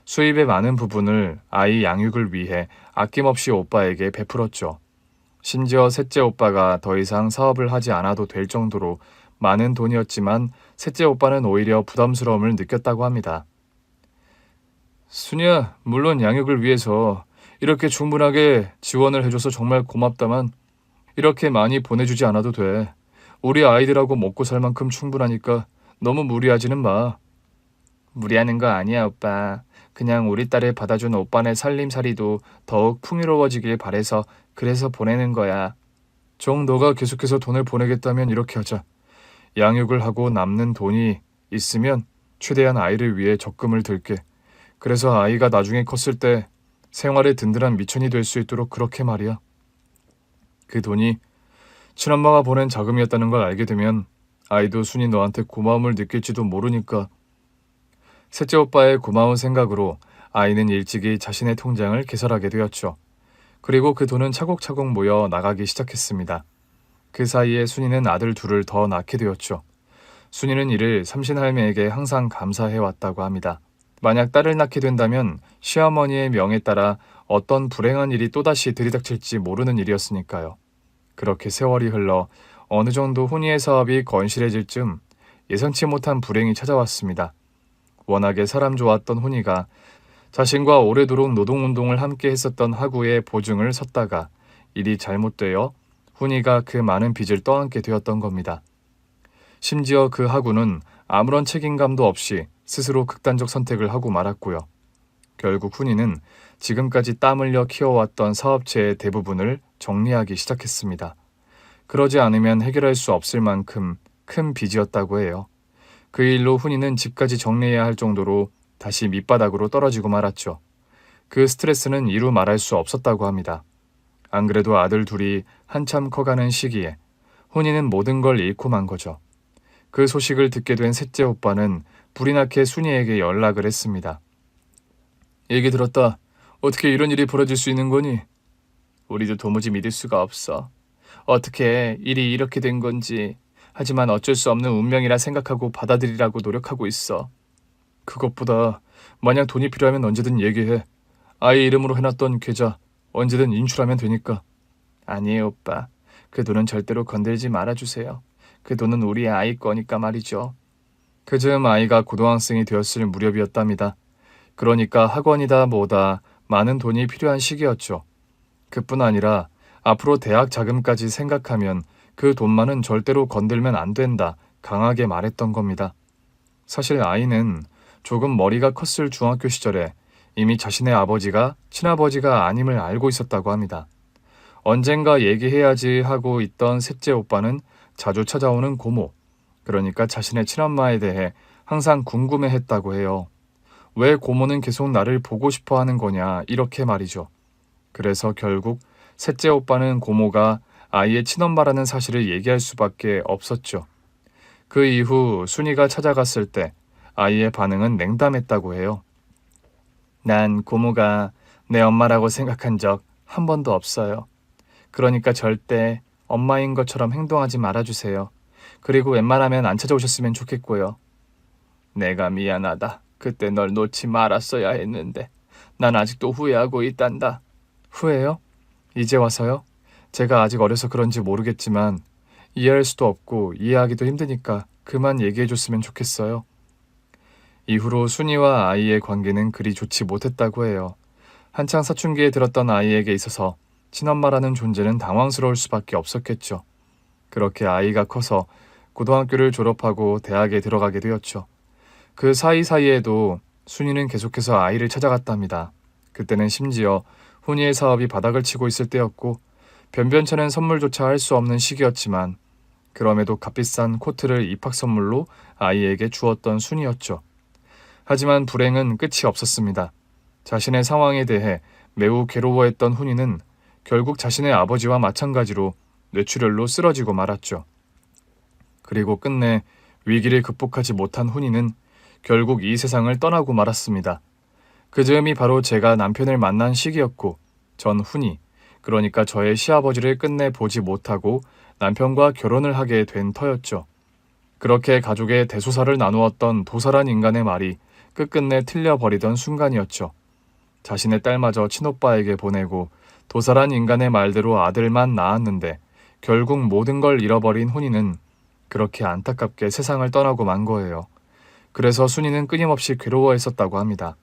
수입의 많은 부분을 아이 양육을 위해 아낌없이 오빠에게 베풀었죠. 심지어 셋째 오빠가 더 이상 사업을 하지 않아도 될 정도로 많은 돈이었지만 셋째 오빠는 오히려 부담스러움을 느꼈다고 합니다. 순이야, 물론 양육을 위해서 이렇게 충분하게 지원을 해줘서 정말 고맙다만 이렇게 많이 보내주지 않아도 돼. 우리 아이들하고 먹고 살 만큼 충분하니까 너무 무리하지는 마. 무리하는 거 아니야, 오빠. 그냥 우리 딸을 받아준 오빠네 살림살이도 더욱 풍요로워지길 바래서 그래서 보내는 거야. 정 너가 계속해서 돈을 보내겠다면 이렇게 하자. 양육을 하고 남는 돈이 있으면 최대한 아이를 위해 적금을 들게. 그래서 아이가 나중에 컸을 때 생활에 든든한 미천이 될 수 있도록 그렇게 말이야. 그 돈이 친엄마가 보낸 자금이었다는 걸 알게 되면 아이도 순이 너한테 고마움을 느낄지도 모르니까. 셋째 오빠의 고마운 생각으로 아이는 일찍이 자신의 통장을 개설하게 되었죠. 그리고 그 돈은 차곡차곡 모여 나가기 시작했습니다. 그 사이에 순이는 아들 둘을 더 낳게 되었죠. 순이는 이를 삼신할매에게 항상 감사해왔다고 합니다. 만약 딸을 낳게 된다면 시어머니의 명에 따라 어떤 불행한 일이 또다시 들이닥칠지 모르는 일이었으니까요. 그렇게 세월이 흘러 어느 정도 훈이의 사업이 건실해질 즈음 예상치 못한 불행이 찾아왔습니다. 워낙에 사람 좋았던 훈이가 자신과 오래도록 노동운동을 함께 했었던 하구의 보증을 섰다가 일이 잘못되어 훈이가 그 많은 빚을 떠안게 되었던 겁니다. 심지어 그 하구는 아무런 책임감도 없이 스스로 극단적 선택을 하고 말았고요. 결국 훈이는 지금까지 땀 흘려 키워왔던 사업체의 대부분을 정리하기 시작했습니다. 그러지 않으면 해결할 수 없을 만큼 큰 빚이었다고 해요. 그 일로 훈이는 집까지 정리해야 할 정도로 다시 밑바닥으로 떨어지고 말았죠. 그 스트레스는 이루 말할 수 없었다고 합니다. 안 그래도 아들 둘이 한참 커가는 시기에 훈이는 모든 걸 잃고 만 거죠. 그 소식을 듣게 된 셋째 오빠는 불이 나게 순이에게 연락을 했습니다. 얘기 들었다. 어떻게 이런 일이 벌어질 수 있는 거니? 우리도 도무지 믿을 수가 없어. 어떻게 일이 이렇게 된 건지. 하지만 어쩔 수 없는 운명이라 생각하고 받아들이라고 노력하고 있어. 그것보다 만약 돈이 필요하면 언제든 얘기해. 아이 이름으로 해놨던 계좌 언제든 인출하면 되니까. 아니에요, 오빠. 그 돈은 절대로 건들지 말아주세요. 그 돈은 우리 아이 거니까 말이죠. 그즈음 아이가 고등학생이 되었을 무렵이었답니다. 그러니까 학원이다 뭐다 많은 돈이 필요한 시기였죠. 그뿐 아니라 앞으로 대학 자금까지 생각하면 그 돈만은 절대로 건들면 안 된다 강하게 말했던 겁니다. 사실 아이는 조금 머리가 컸을 중학교 시절에 이미 자신의 아버지가 친아버지가 아님을 알고 있었다고 합니다. 언젠가 얘기해야지 하고 있던 셋째 오빠는 자주 찾아오는 고모, 그러니까 자신의 친엄마에 대해 항상 궁금해했다고 해요. 왜 고모는 계속 나를 보고 싶어 하는 거냐 이렇게 말이죠. 그래서 결국 셋째 오빠는 고모가 아이의 친엄마라는 사실을 얘기할 수밖에 없었죠. 그 이후 순이가 찾아갔을 때 아이의 반응은 냉담했다고 해요. 난 고모가 내 엄마라고 생각한 적 한 번도 없어요. 그러니까 절대 엄마인 것처럼 행동하지 말아주세요. 그리고 웬만하면 안 찾아오셨으면 좋겠고요. 내가 미안하다. 그때 널 놓지 말았어야 했는데 난 아직도 후회하고 있단다. 후회요? 이제 와서요? 제가 아직 어려서 그런지 모르겠지만 이해할 수도 없고 이해하기도 힘드니까 그만 얘기해줬으면 좋겠어요. 이후로 순이와 아이의 관계는 그리 좋지 못했다고 해요. 한창 사춘기에 들었던 아이에게 있어서 친엄마라는 존재는 당황스러울 수밖에 없었겠죠. 그렇게 아이가 커서 고등학교를 졸업하고 대학에 들어가게 되었죠. 그 사이사이에도 순이는 계속해서 아이를 찾아갔답니다. 그때는 심지어 훈이의 사업이 바닥을 치고 있을 때였고 변변찮은 선물조차 할 수 없는 시기였지만 그럼에도 값비싼 코트를 입학 선물로 아이에게 주었던 순이었죠. 하지만 불행은 끝이 없었습니다. 자신의 상황에 대해 매우 괴로워했던 훈이는 결국 자신의 아버지와 마찬가지로 뇌출혈로 쓰러지고 말았죠. 그리고 끝내 위기를 극복하지 못한 훈이는 결국 이 세상을 떠나고 말았습니다. 그 즈음이 바로 제가 남편을 만난 시기였고 전 훈이, 그러니까 저의 시아버지를 끝내 보지 못하고 남편과 결혼을 하게 된 터였죠. 그렇게 가족의 대소사를 나누었던 도사란 인간의 말이 끝끝내 틀려버리던 순간이었죠. 자신의 딸마저 친오빠에게 보내고 도사란 인간의 말대로 아들만 낳았는데 결국 모든 걸 잃어버린 훈이는 그렇게 안타깝게 세상을 떠나고 만 거예요. 그래서 순이는 끊임없이 괴로워했었다고 합니다.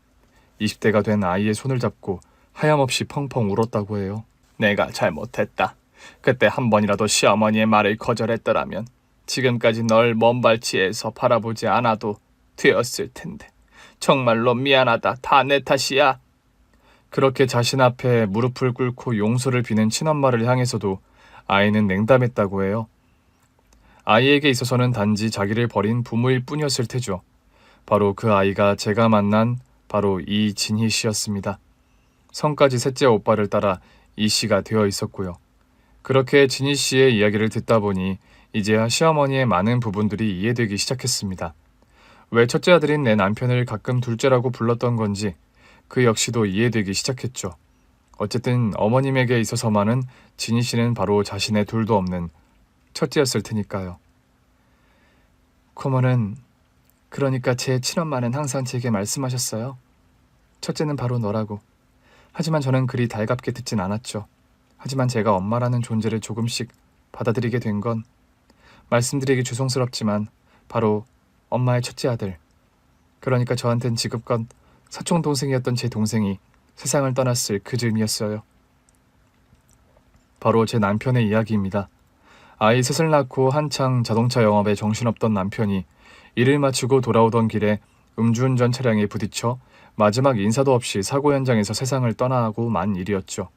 20대가 된 아이의 손을 잡고 하염없이 펑펑 울었다고 해요. 내가 잘못했다. 그때 한 번이라도 시어머니의 말을 거절했더라면 지금까지 널 먼발치에서 바라보지 않아도 되었을 텐데. 정말로 미안하다. 다 내 탓이야. 그렇게 자신 앞에 무릎을 꿇고 용서를 비는 친엄마를 향해서도 아이는 냉담했다고 해요. 아이에게 있어서는 단지 자기를 버린 부모일 뿐이었을 테죠. 바로 그 아이가 제가 만난 바로 이진희 씨였습니다. 성까지 셋째 오빠를 따라 이 씨가 되어 있었고요. 그렇게 진희 씨의 이야기를 듣다 보니 이제야 시어머니의 많은 부분들이 이해되기 시작했습니다. 왜 첫째 아들인 내 남편을 가끔 둘째라고 불렀던 건지 그 역시도 이해되기 시작했죠. 어쨌든 어머님에게 있어서만은 진희 씨는 바로 자신의 둘도 없는 첫째였을 테니까요. 고모는, 그러니까 제 친엄마는 항상 제게 말씀하셨어요. 첫째는 바로 너라고. 하지만 저는 그리 달갑게 듣진 않았죠. 하지만 제가 엄마라는 존재를 조금씩 받아들이게 된 건 말씀드리기 죄송스럽지만 바로 엄마의 첫째 아들, 그러니까 저한텐 지금껏 사촌동생이었던 제 동생이 세상을 떠났을 그 즈음이었어요. 바로 제 남편의 이야기입니다. 아이 셋을 낳고 한창 자동차 영업에 정신없던 남편이 일을 마치고 돌아오던 길에 음주운전 차량에 부딪혀 마지막 인사도 없이 사고 현장에서 세상을 떠나고 만 일이었죠.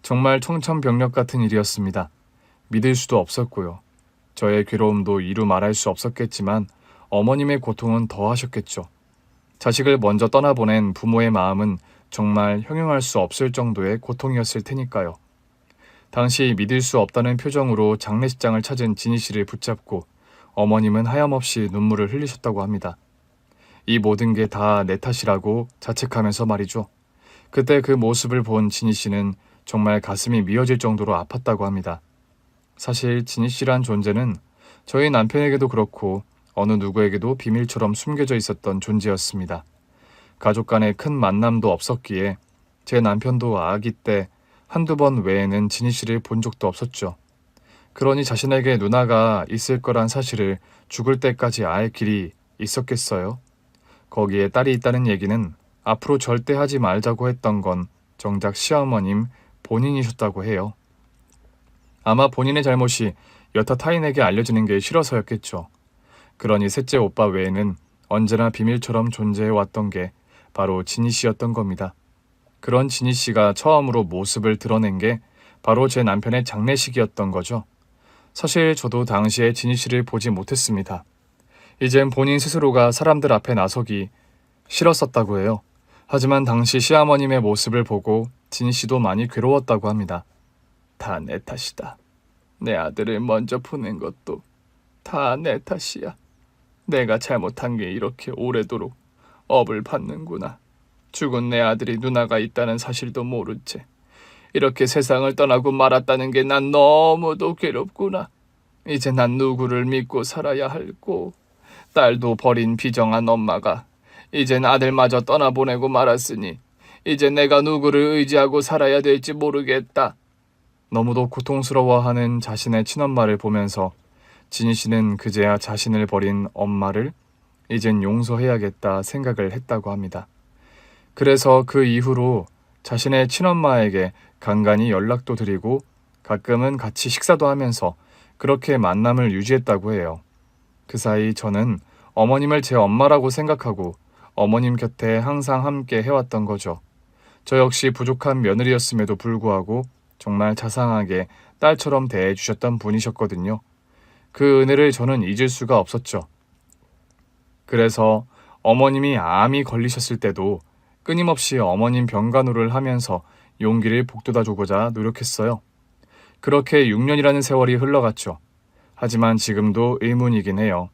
정말 청천벽력 같은 일이었습니다. 믿을 수도 없었고요. 저의 괴로움도 이루 말할 수 없었겠지만 어머님의 고통은 더하셨겠죠. 자식을 먼저 떠나보낸 부모의 마음은 정말 형용할 수 없을 정도의 고통이었을 테니까요. 당시 믿을 수 없다는 표정으로 장례식장을 찾은 진희 씨를 붙잡고 어머님은 하염없이 눈물을 흘리셨다고 합니다. 이 모든 게 다 내 탓이라고 자책하면서 말이죠. 그때 그 모습을 본 진희 씨는 정말 가슴이 미어질 정도로 아팠다고 합니다. 사실 진희 씨란 존재는 저희 남편에게도 그렇고 어느 누구에게도 비밀처럼 숨겨져 있었던 존재였습니다. 가족 간의 큰 만남도 없었기에 제 남편도 아기 때 한두 번 외에는 진희 씨를 본 적도 없었죠. 그러니 자신에게 누나가 있을 거란 사실을 죽을 때까지 알 길이 있었겠어요? 거기에 딸이 있다는 얘기는 앞으로 절대 하지 말자고 했던 건 정작 시어머님 본인이셨다고 해요. 아마 본인의 잘못이 여타 타인에게 알려지는 게 싫어서였겠죠. 그러니 셋째 오빠 외에는 언제나 비밀처럼 존재해왔던 게 바로 진희 씨였던 겁니다. 그런 진희 씨가 처음으로 모습을 드러낸 게 바로 제 남편의 장례식이었던 거죠. 사실 저도 당시에 진희 씨를 보지 못했습니다. 이젠 본인 스스로가 사람들 앞에 나서기 싫었었다고 해요. 하지만 당시 시어머님의 모습을 보고 진희 씨도 많이 괴로웠다고 합니다. 다 내 탓이다. 내 아들을 먼저 보낸 것도 다 내 탓이야. 내가 잘못한 게 이렇게 오래도록 업을 받는구나. 죽은 내 아들이 누나가 있다는 사실도 모른 채 이렇게 세상을 떠나고 말았다는 게 난 너무도 괴롭구나. 이제 난 누구를 믿고 살아야 할꼬. 딸도 버린 비정한 엄마가 이젠 아들마저 떠나보내고 말았으니 이제 내가 누구를 의지하고 살아야 될지 모르겠다. 너무도 고통스러워하는 자신의 친엄마를 보면서 진희 씨는 그제야 자신을 버린 엄마를 이젠 용서해야겠다 생각을 했다고 합니다. 그래서 그 이후로 자신의 친엄마에게 간간히 연락도 드리고 가끔은 같이 식사도 하면서 그렇게 만남을 유지했다고 해요. 그 사이 저는 어머님을 제 엄마라고 생각하고 어머님 곁에 항상 함께 해왔던 거죠. 저 역시 부족한 며느리였음에도 불구하고 정말 자상하게 딸처럼 대해주셨던 분이셨거든요. 그 은혜를 저는 잊을 수가 없었죠. 그래서 어머님이 암이 걸리셨을 때도 끊임없이 어머님 병간호를 하면서 용기를 북돋아주고자 노력했어요. 그렇게 6년이라는 세월이 흘러갔죠. 하지만 지금도 의문이긴 해요.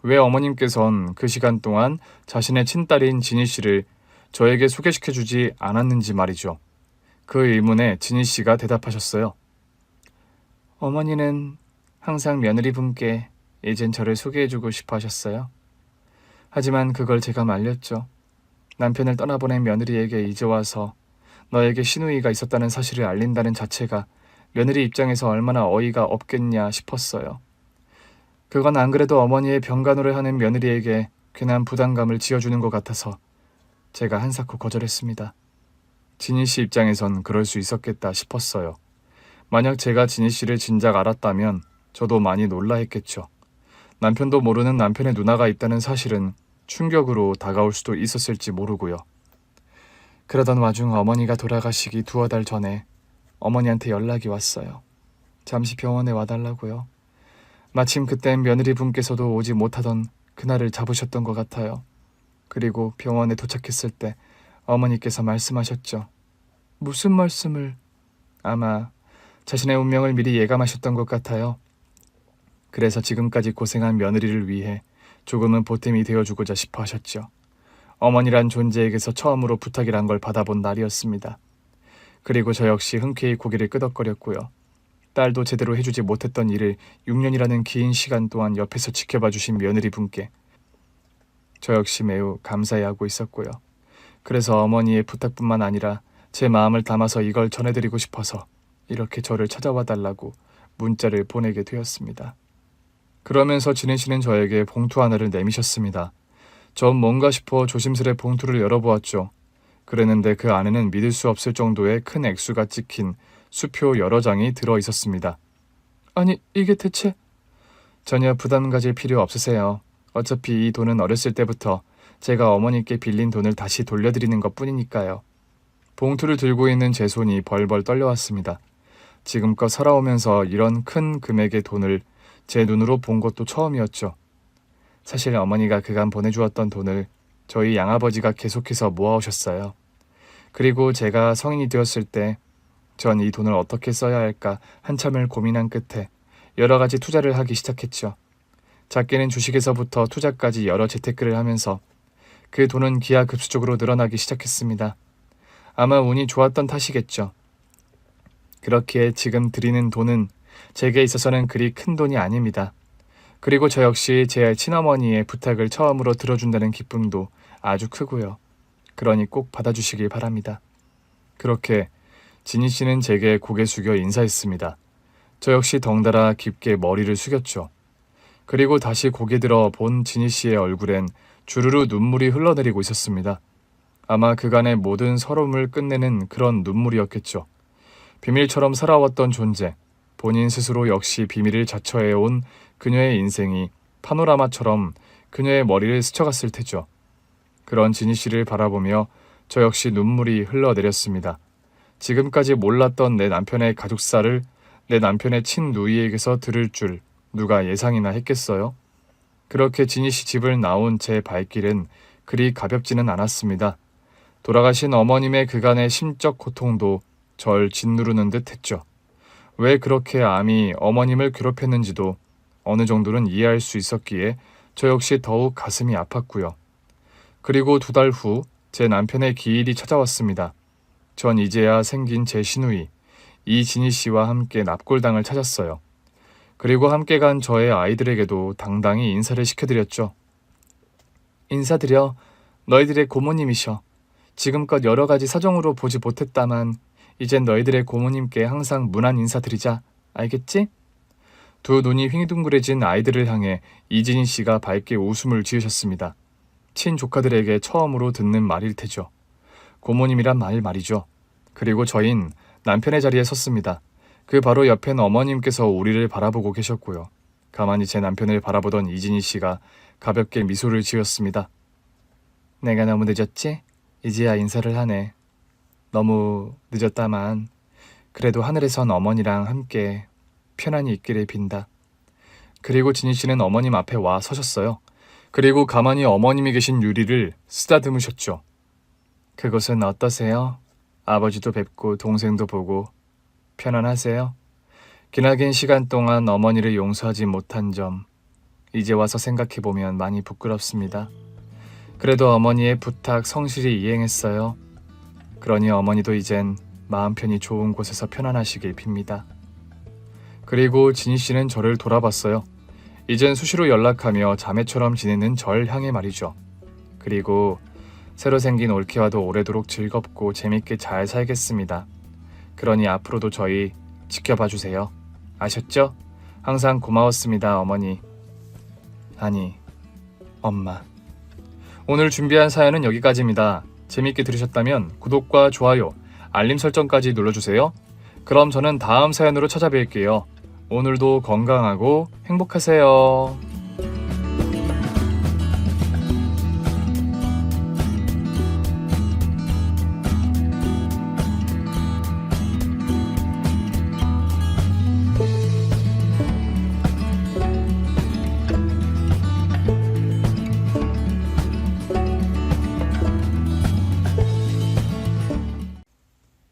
왜 어머님께선 그 시간 동안 자신의 친딸인 진희 씨를 저에게 소개시켜주지 않았는지 말이죠. 그 의문에 진희 씨가 대답하셨어요. 어머니는 항상 며느리분께 이젠 저를 소개해주고 싶어 하셨어요. 하지만 그걸 제가 말렸죠. 남편을 떠나보낸 며느리에게 이제 와서 너에게 시누이가 있었다는 사실을 알린다는 자체가 며느리 입장에서 얼마나 어이가 없겠냐 싶었어요. 그건 안 그래도 어머니의 병간호를 하는 며느리에게 괜한 부담감을 지어주는 것 같아서 제가 한사코 거절했습니다. 진희 씨 입장에선 그럴 수 있었겠다 싶었어요. 만약 제가 진희 씨를 진작 알았다면 저도 많이 놀라했겠죠. 남편도 모르는 남편의 누나가 있다는 사실은 충격으로 다가올 수도 있었을지 모르고요. 그러던 와중 어머니가 돌아가시기 2달 전에 어머니한테 연락이 왔어요. 잠시 병원에 와달라고요. 마침 그땐 며느리분께서도 오지 못하던 그날을 잡으셨던 것 같아요. 그리고 병원에 도착했을 때 어머니께서 말씀하셨죠. 무슨 말씀을? 아마 자신의 운명을 미리 예감하셨던 것 같아요. 그래서 지금까지 고생한 며느리를 위해 조금은 보탬이 되어주고자 싶어 하셨죠. 어머니란 존재에게서 처음으로 부탁이란 걸 받아본 날이었습니다. 그리고 저 역시 흔쾌히 고개를 끄덕거렸고요. 딸도 제대로 해주지 못했던 일을 6년이라는 긴 시간 동안 옆에서 지켜봐 주신 며느리분께 저 역시 매우 감사해하고 있었고요. 그래서 어머니의 부탁뿐만 아니라 제 마음을 담아서 이걸 전해드리고 싶어서 이렇게 저를 찾아와 달라고 문자를 보내게 되었습니다. 그러면서 진희 씨는 저에게 봉투 하나를 내미셨습니다. 전 뭔가 싶어 조심스레 봉투를 열어보았죠. 그랬는데 그 안에는 믿을 수 없을 정도의 큰 액수가 찍힌 수표 여러 장이 들어 있었습니다. 아니, 이게 대체? 전혀 부담 가질 필요 없으세요. 어차피 이 돈은 어렸을 때부터 제가 어머니께 빌린 돈을 다시 돌려드리는 것 뿐이니까요. 봉투를 들고 있는 제 손이 벌벌 떨려왔습니다. 지금껏 살아오면서 이런 큰 금액의 돈을 제 눈으로 본 것도 처음이었죠. 사실 어머니가 그간 보내주었던 돈을 저희 양아버지가 계속해서 모아오셨어요. 그리고 제가 성인이 되었을 때 전 이 돈을 어떻게 써야 할까 한참을 고민한 끝에 여러 가지 투자를 하기 시작했죠. 작게는 주식에서부터 투자까지 여러 재테크를 하면서 그 돈은 기하급수적으로 늘어나기 시작했습니다. 아마 운이 좋았던 탓이겠죠. 그렇기에 지금 드리는 돈은 제게 있어서는 그리 큰 돈이 아닙니다. 그리고 저 역시 제 친어머니의 부탁을 처음으로 들어준다는 기쁨도 아주 크고요. 그러니 꼭 받아주시길 바랍니다. 그렇게 진희 씨는 제게 고개 숙여 인사했습니다. 저 역시 덩달아 깊게 머리를 숙였죠. 그리고 다시 고개 들어 본 진희 씨의 얼굴엔 주르르 눈물이 흘러내리고 있었습니다. 아마 그간의 모든 서러움을 끝내는 그런 눈물이었겠죠. 비밀처럼 살아왔던 존재, 본인 스스로 역시 비밀을 자처해온 그녀의 인생이 파노라마처럼 그녀의 머리를 스쳐갔을 테죠. 그런 진희 씨를 바라보며 저 역시 눈물이 흘러내렸습니다. 지금까지 몰랐던 내 남편의 가족사를 내 남편의 친누이에게서 들을 줄 누가 예상이나 했겠어요? 그렇게 진희 씨 집을 나온 제 발길은 그리 가볍지는 않았습니다. 돌아가신 어머님의 그간의 심적 고통도 절 짓누르는 듯 했죠. 왜 그렇게 암이 어머님을 괴롭혔는지도 어느 정도는 이해할 수 있었기에 저 역시 더욱 가슴이 아팠고요. 그리고 2달 후 제 남편의 기일이 찾아왔습니다. 전 이제야 생긴 제 시누이 이진희 씨와 함께 납골당을 찾았어요. 그리고 함께 간 저의 아이들에게도 당당히 인사를 시켜드렸죠. 인사드려. 너희들의 고모님이셔. 지금껏 여러 가지 사정으로 보지 못했다만 이젠 너희들의 고모님께 항상 문안 인사드리자. 알겠지? 두 눈이 휘둥그레진 아이들을 향해 이진희 씨가 밝게 웃음을 지으셨습니다. 친조카들에게 처음으로 듣는 말일 테죠. 고모님이란 말 말이죠. 그리고 저흰 남편의 자리에 섰습니다. 그 바로 옆엔 어머님께서 우리를 바라보고 계셨고요. 가만히 제 남편을 바라보던 이진희 씨가 가볍게 미소를 지었습니다. 내가 너무 늦었지? 이제야 인사를 하네. 너무 늦었다만 그래도 하늘에선 어머니랑 함께 편안히 있기를 빈다. 그리고 진희 씨는 어머님 앞에 와 서셨어요. 그리고 가만히 어머님이 계신 유리를 쓰다듬으셨죠. 그곳은 어떠세요? 아버지도 뵙고 동생도 보고 편안하세요? 기나긴 시간 동안 어머니를 용서하지 못한 점 이제 와서 생각해보면 많이 부끄럽습니다. 그래도 어머니의 부탁 성실히 이행했어요. 그러니 어머니도 이젠 마음 편히 좋은 곳에서 편안하시길 빕니다. 그리고 진희 씨는 저를 돌아봤어요. 이젠 수시로 연락하며 자매처럼 지내는 절 향해 말이죠. 그리고 새로 생긴 올케와도 오래도록 즐겁고 재밌게 잘 살겠습니다. 그러니 앞으로도 저희 지켜봐 주세요. 아셨죠? 항상 고마웠습니다, 어머니. 아니, 엄마. 오늘 준비한 사연은 여기까지입니다. 재밌게 들으셨다면 구독과 좋아요, 알림 설정까지 눌러주세요. 그럼 저는 다음 사연으로 찾아뵐게요. 오늘도 건강하고 행복하세요.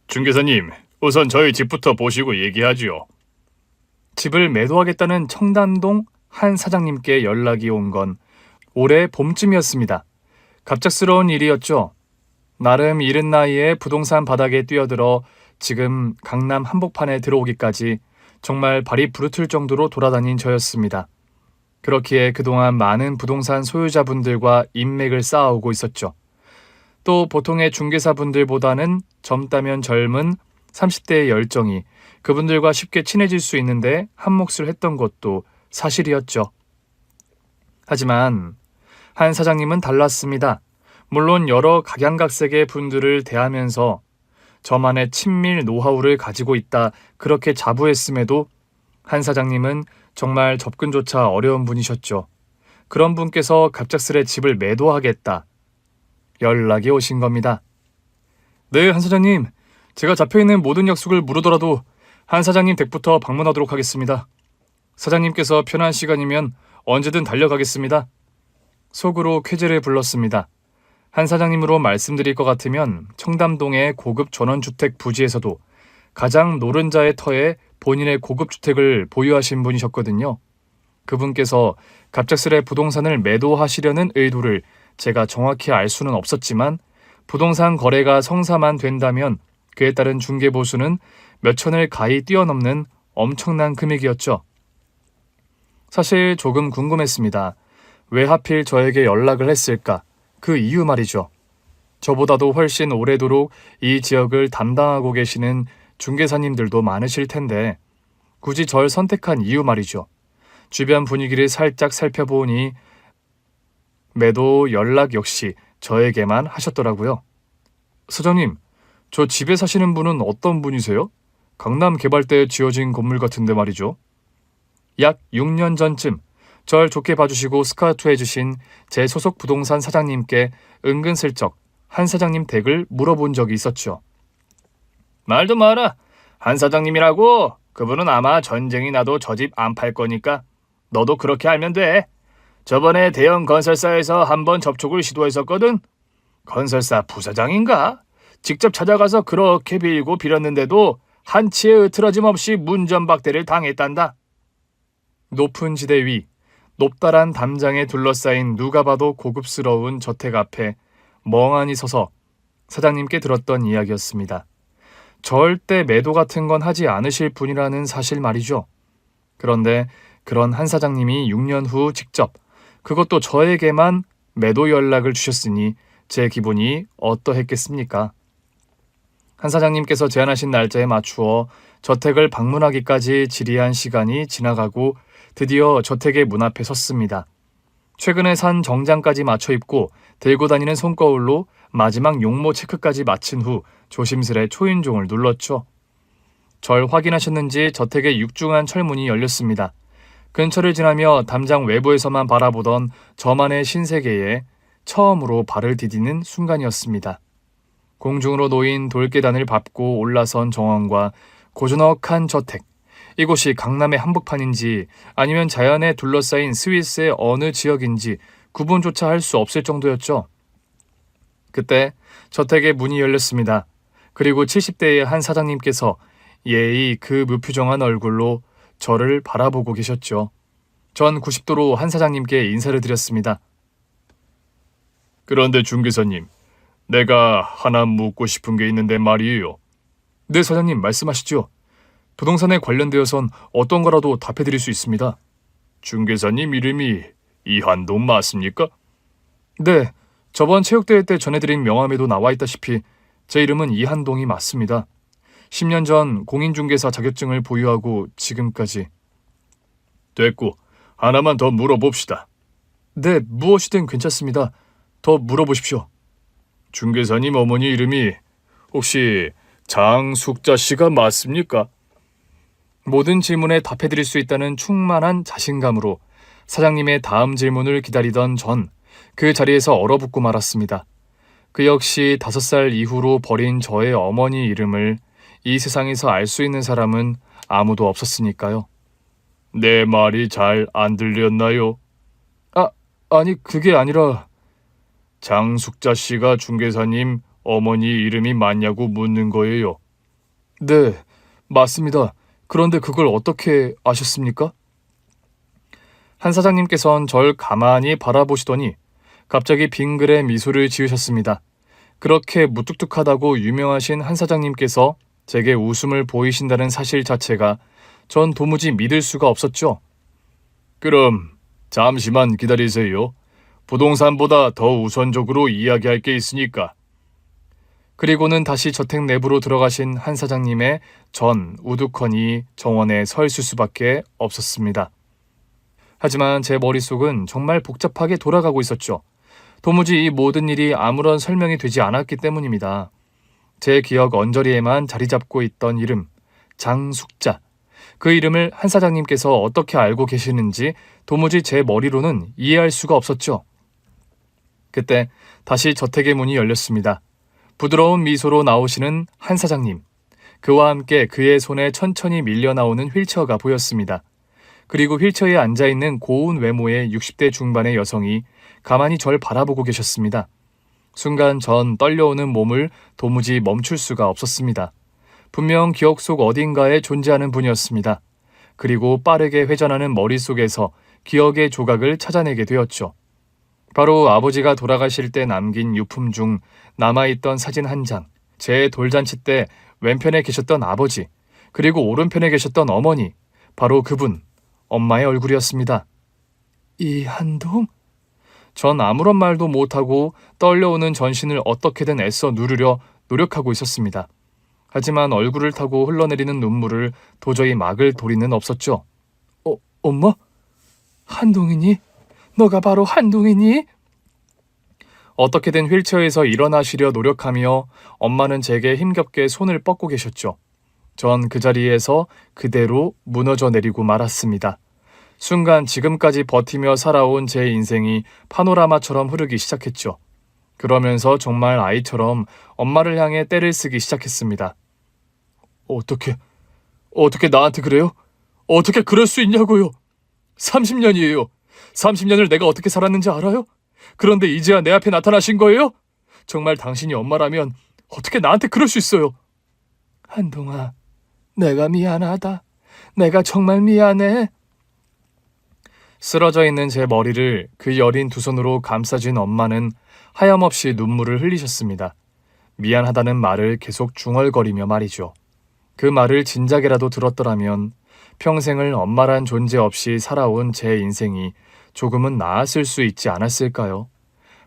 중개사님, 우선 저희 집부터 보시고 얘기하지요. 집을 매도하겠다는 청담동 한 사장님께 연락이 온 건 올해 봄쯤이었습니다. 갑작스러운 일이었죠. 나름 이른 나이에 부동산 바닥에 뛰어들어 지금 강남 한복판에 들어오기까지 정말 발이 부르틀 정도로 돌아다닌 저였습니다. 그렇기에 그동안 많은 부동산 소유자분들과 인맥을 쌓아오고 있었죠. 또 보통의 중개사분들보다는 젊다면 젊은 30대의 열정이 그분들과 쉽게 친해질 수 있는데 한몫을 했던 것도 사실이었죠. 하지만 한 사장님은 달랐습니다. 물론 여러 각양각색의 분들을 대하면서 저만의 친밀 노하우를 가지고 있다 그렇게 자부했음에도 한 사장님은 정말 접근조차 어려운 분이셨죠. 그런 분께서 갑작스레 집을 매도하겠다 연락이 오신 겁니다. 네, 한 사장님. 제가 잡혀있는 모든 약속을 무르더라도 한 사장님 댁부터 방문하도록 하겠습니다. 사장님께서 편한 시간이면 언제든 달려가겠습니다. 속으로 쾌재를 불렀습니다. 한 사장님으로 말씀드릴 것 같으면 청담동의 고급 전원주택 부지에서도 가장 노른자의 터에 본인의 고급 주택을 보유하신 분이셨거든요. 그분께서 갑작스레 부동산을 매도하시려는 의도를 제가 정확히 알 수는 없었지만 부동산 거래가 성사만 된다면 그에 따른 중개보수는 몇천을 가히 뛰어넘는 엄청난 금액이었죠. 사실 조금 궁금했습니다. 왜 하필 저에게 연락을 했을까? 그 이유 말이죠. 저보다도 훨씬 오래도록 이 지역을 담당하고 계시는 중개사님들도 많으실 텐데 굳이 절 선택한 이유 말이죠. 주변 분위기를 살짝 살펴보니 매도 연락 역시 저에게만 하셨더라고요. 사장님, 저 집에 사시는 분은 어떤 분이세요? 강남 개발대에 지어진 건물 같은데 말이죠. 약 6년 전쯤 절 좋게 봐주시고 스카우트 해주신 제 소속 부동산 사장님께 은근슬쩍 한 사장님 댁을 물어본 적이 있었죠. 말도 마라. 한 사장님이라고? 그분은 아마 전쟁이 나도 저 집 안 팔 거니까 너도 그렇게 알면 돼. 저번에 대형 건설사에서 한번 접촉을 시도했었거든. 건설사 부사장인가? 직접 찾아가서 그렇게 빌고 빌었는데도 한치의 으트러짐 없이 문전박대를 당했단다. 높은 지대 위, 높다란 담장에 둘러싸인 누가 봐도 고급스러운 저택 앞에 멍하니 서서 사장님께 들었던 이야기였습니다. 절대 매도 같은 건 하지 않으실 분이라는 사실 말이죠. 그런데 그런 한 사장님이 6년 후 직접 그것도 저에게만 매도 연락을 주셨으니 제 기분이 어떠했겠습니까? 한 사장님께서 제안하신 날짜에 맞추어 저택을 방문하기까지 지리한 시간이 지나가고 드디어 저택의 문 앞에 섰습니다. 최근에 산 정장까지 맞춰 입고 들고 다니는 손거울로 마지막 용모 체크까지 마친 후 조심스레 초인종을 눌렀죠. 절 확인하셨는지 저택의 육중한 철문이 열렸습니다. 근처를 지나며 담장 외부에서만 바라보던 저만의 신세계에 처음으로 발을 디디는 순간이었습니다. 공중으로 놓인 돌계단을 밟고 올라선 정원과 고즈넉한 저택, 이곳이 강남의 한복판인지 아니면 자연에 둘러싸인 스위스의 어느 지역인지 구분조차 할 수 없을 정도였죠. 그때 저택의 문이 열렸습니다. 그리고 70대의 한 사장님께서 예의 그 무표정한 얼굴로 저를 바라보고 계셨죠. 전 90도로 한 사장님께 인사를 드렸습니다. 그런데 중개사님, 내가 하나 묻고 싶은 게 있는데 말이에요. 네, 사장님 말씀하시죠. 부동산에 관련되어선 어떤 거라도 답해드릴 수 있습니다. 중개사님 이름이 이한동 맞습니까? 네, 저번 체육대회 때 전해드린 명함에도 나와 있다시피 제 이름은 이한동이 맞습니다. 10년 전 공인중개사 자격증을 보유하고 지금까지. 됐고, 하나만 더 물어봅시다. 네, 무엇이든 괜찮습니다. 더 물어보십시오. 중개사님 어머니 이름이 혹시 장숙자 씨가 맞습니까? 모든 질문에 답해드릴 수 있다는 충만한 자신감으로 사장님의 다음 질문을 기다리던 전 그 자리에서 얼어붙고 말았습니다. 그 역시 5살 이후로 버린 저의 어머니 이름을 이 세상에서 알 수 있는 사람은 아무도 없었으니까요. 내 말이 잘 안 들렸나요? 아니 그게 아니라 장숙자 씨가 중개사님 어머니 이름이 맞냐고 묻는 거예요. 네, 맞습니다. 그런데 그걸 어떻게 아셨습니까? 한 사장님께서는 절 가만히 바라보시더니 갑자기 빙그레 미소를 지으셨습니다. 그렇게 무뚝뚝하다고 유명하신 한 사장님께서 제게 웃음을 보이신다는 사실 자체가 전 도무지 믿을 수가 없었죠. 그럼 잠시만 기다리세요. 부동산보다 더 우선적으로 이야기할 게 있으니까. 그리고는 다시 저택 내부로 들어가신 한 사장님의 전 우두커니 정원에 서 있을 수밖에 없었습니다. 하지만 제 머릿속은 정말 복잡하게 돌아가고 있었죠. 도무지 이 모든 일이 아무런 설명이 되지 않았기 때문입니다. 제 기억 언저리에만 자리 잡고 있던 이름, 장숙자. 그 이름을 한 사장님께서 어떻게 알고 계시는지 도무지 제 머리로는 이해할 수가 없었죠. 그때 다시 저택의 문이 열렸습니다. 부드러운 미소로 나오시는 한 사장님. 그와 함께 그의 손에 천천히 밀려나오는 휠체어가 보였습니다. 그리고 휠체어에 앉아있는 고운 외모의 60대 중반의 여성이 가만히 절 바라보고 계셨습니다. 순간 전 떨려오는 몸을 도무지 멈출 수가 없었습니다. 분명 기억 속 어딘가에 존재하는 분이었습니다. 그리고 빠르게 회전하는 머릿속에서 기억의 조각을 찾아내게 되었죠. 바로 아버지가 돌아가실 때 남긴 유품 중 남아있던 사진 한 장, 제 돌잔치 때 왼편에 계셨던 아버지, 그리고 오른편에 계셨던 어머니, 바로 그분, 엄마의 얼굴이었습니다. 이한동? 전 아무런 말도 못하고 떨려오는 전신을 어떻게든 애써 누르려 노력하고 있었습니다. 하지만 얼굴을 타고 흘러내리는 눈물을 도저히 막을 도리는 없었죠. 엄마? 한동이니? 너가 바로 한동이니? 어떻게든 휠체어에서 일어나시려 노력하며 엄마는 제게 힘겹게 손을 뻗고 계셨죠. 전 그 자리에서 그대로 무너져 내리고 말았습니다. 순간 지금까지 버티며 살아온 제 인생이 파노라마처럼 흐르기 시작했죠. 그러면서 정말 아이처럼 엄마를 향해 떼를 쓰기 시작했습니다. 어떻게 나한테 그래요? 어떻게 그럴 수 있냐고요? 30년이에요. 30년을 내가 어떻게 살았는지 알아요? 그런데 이제야 내 앞에 나타나신 거예요? 정말 당신이 엄마라면 어떻게 나한테 그럴 수 있어요? 한동아, 내가 미안하다. 내가 정말 미안해. 쓰러져 있는 제 머리를 그 여린 두 손으로 감싸진 엄마는 하염없이 눈물을 흘리셨습니다. 미안하다는 말을 계속 중얼거리며 말이죠. 그 말을 진작에라도 들었더라면 평생을 엄마란 존재 없이 살아온 제 인생이 조금은 나았을 수 있지 않았을까요?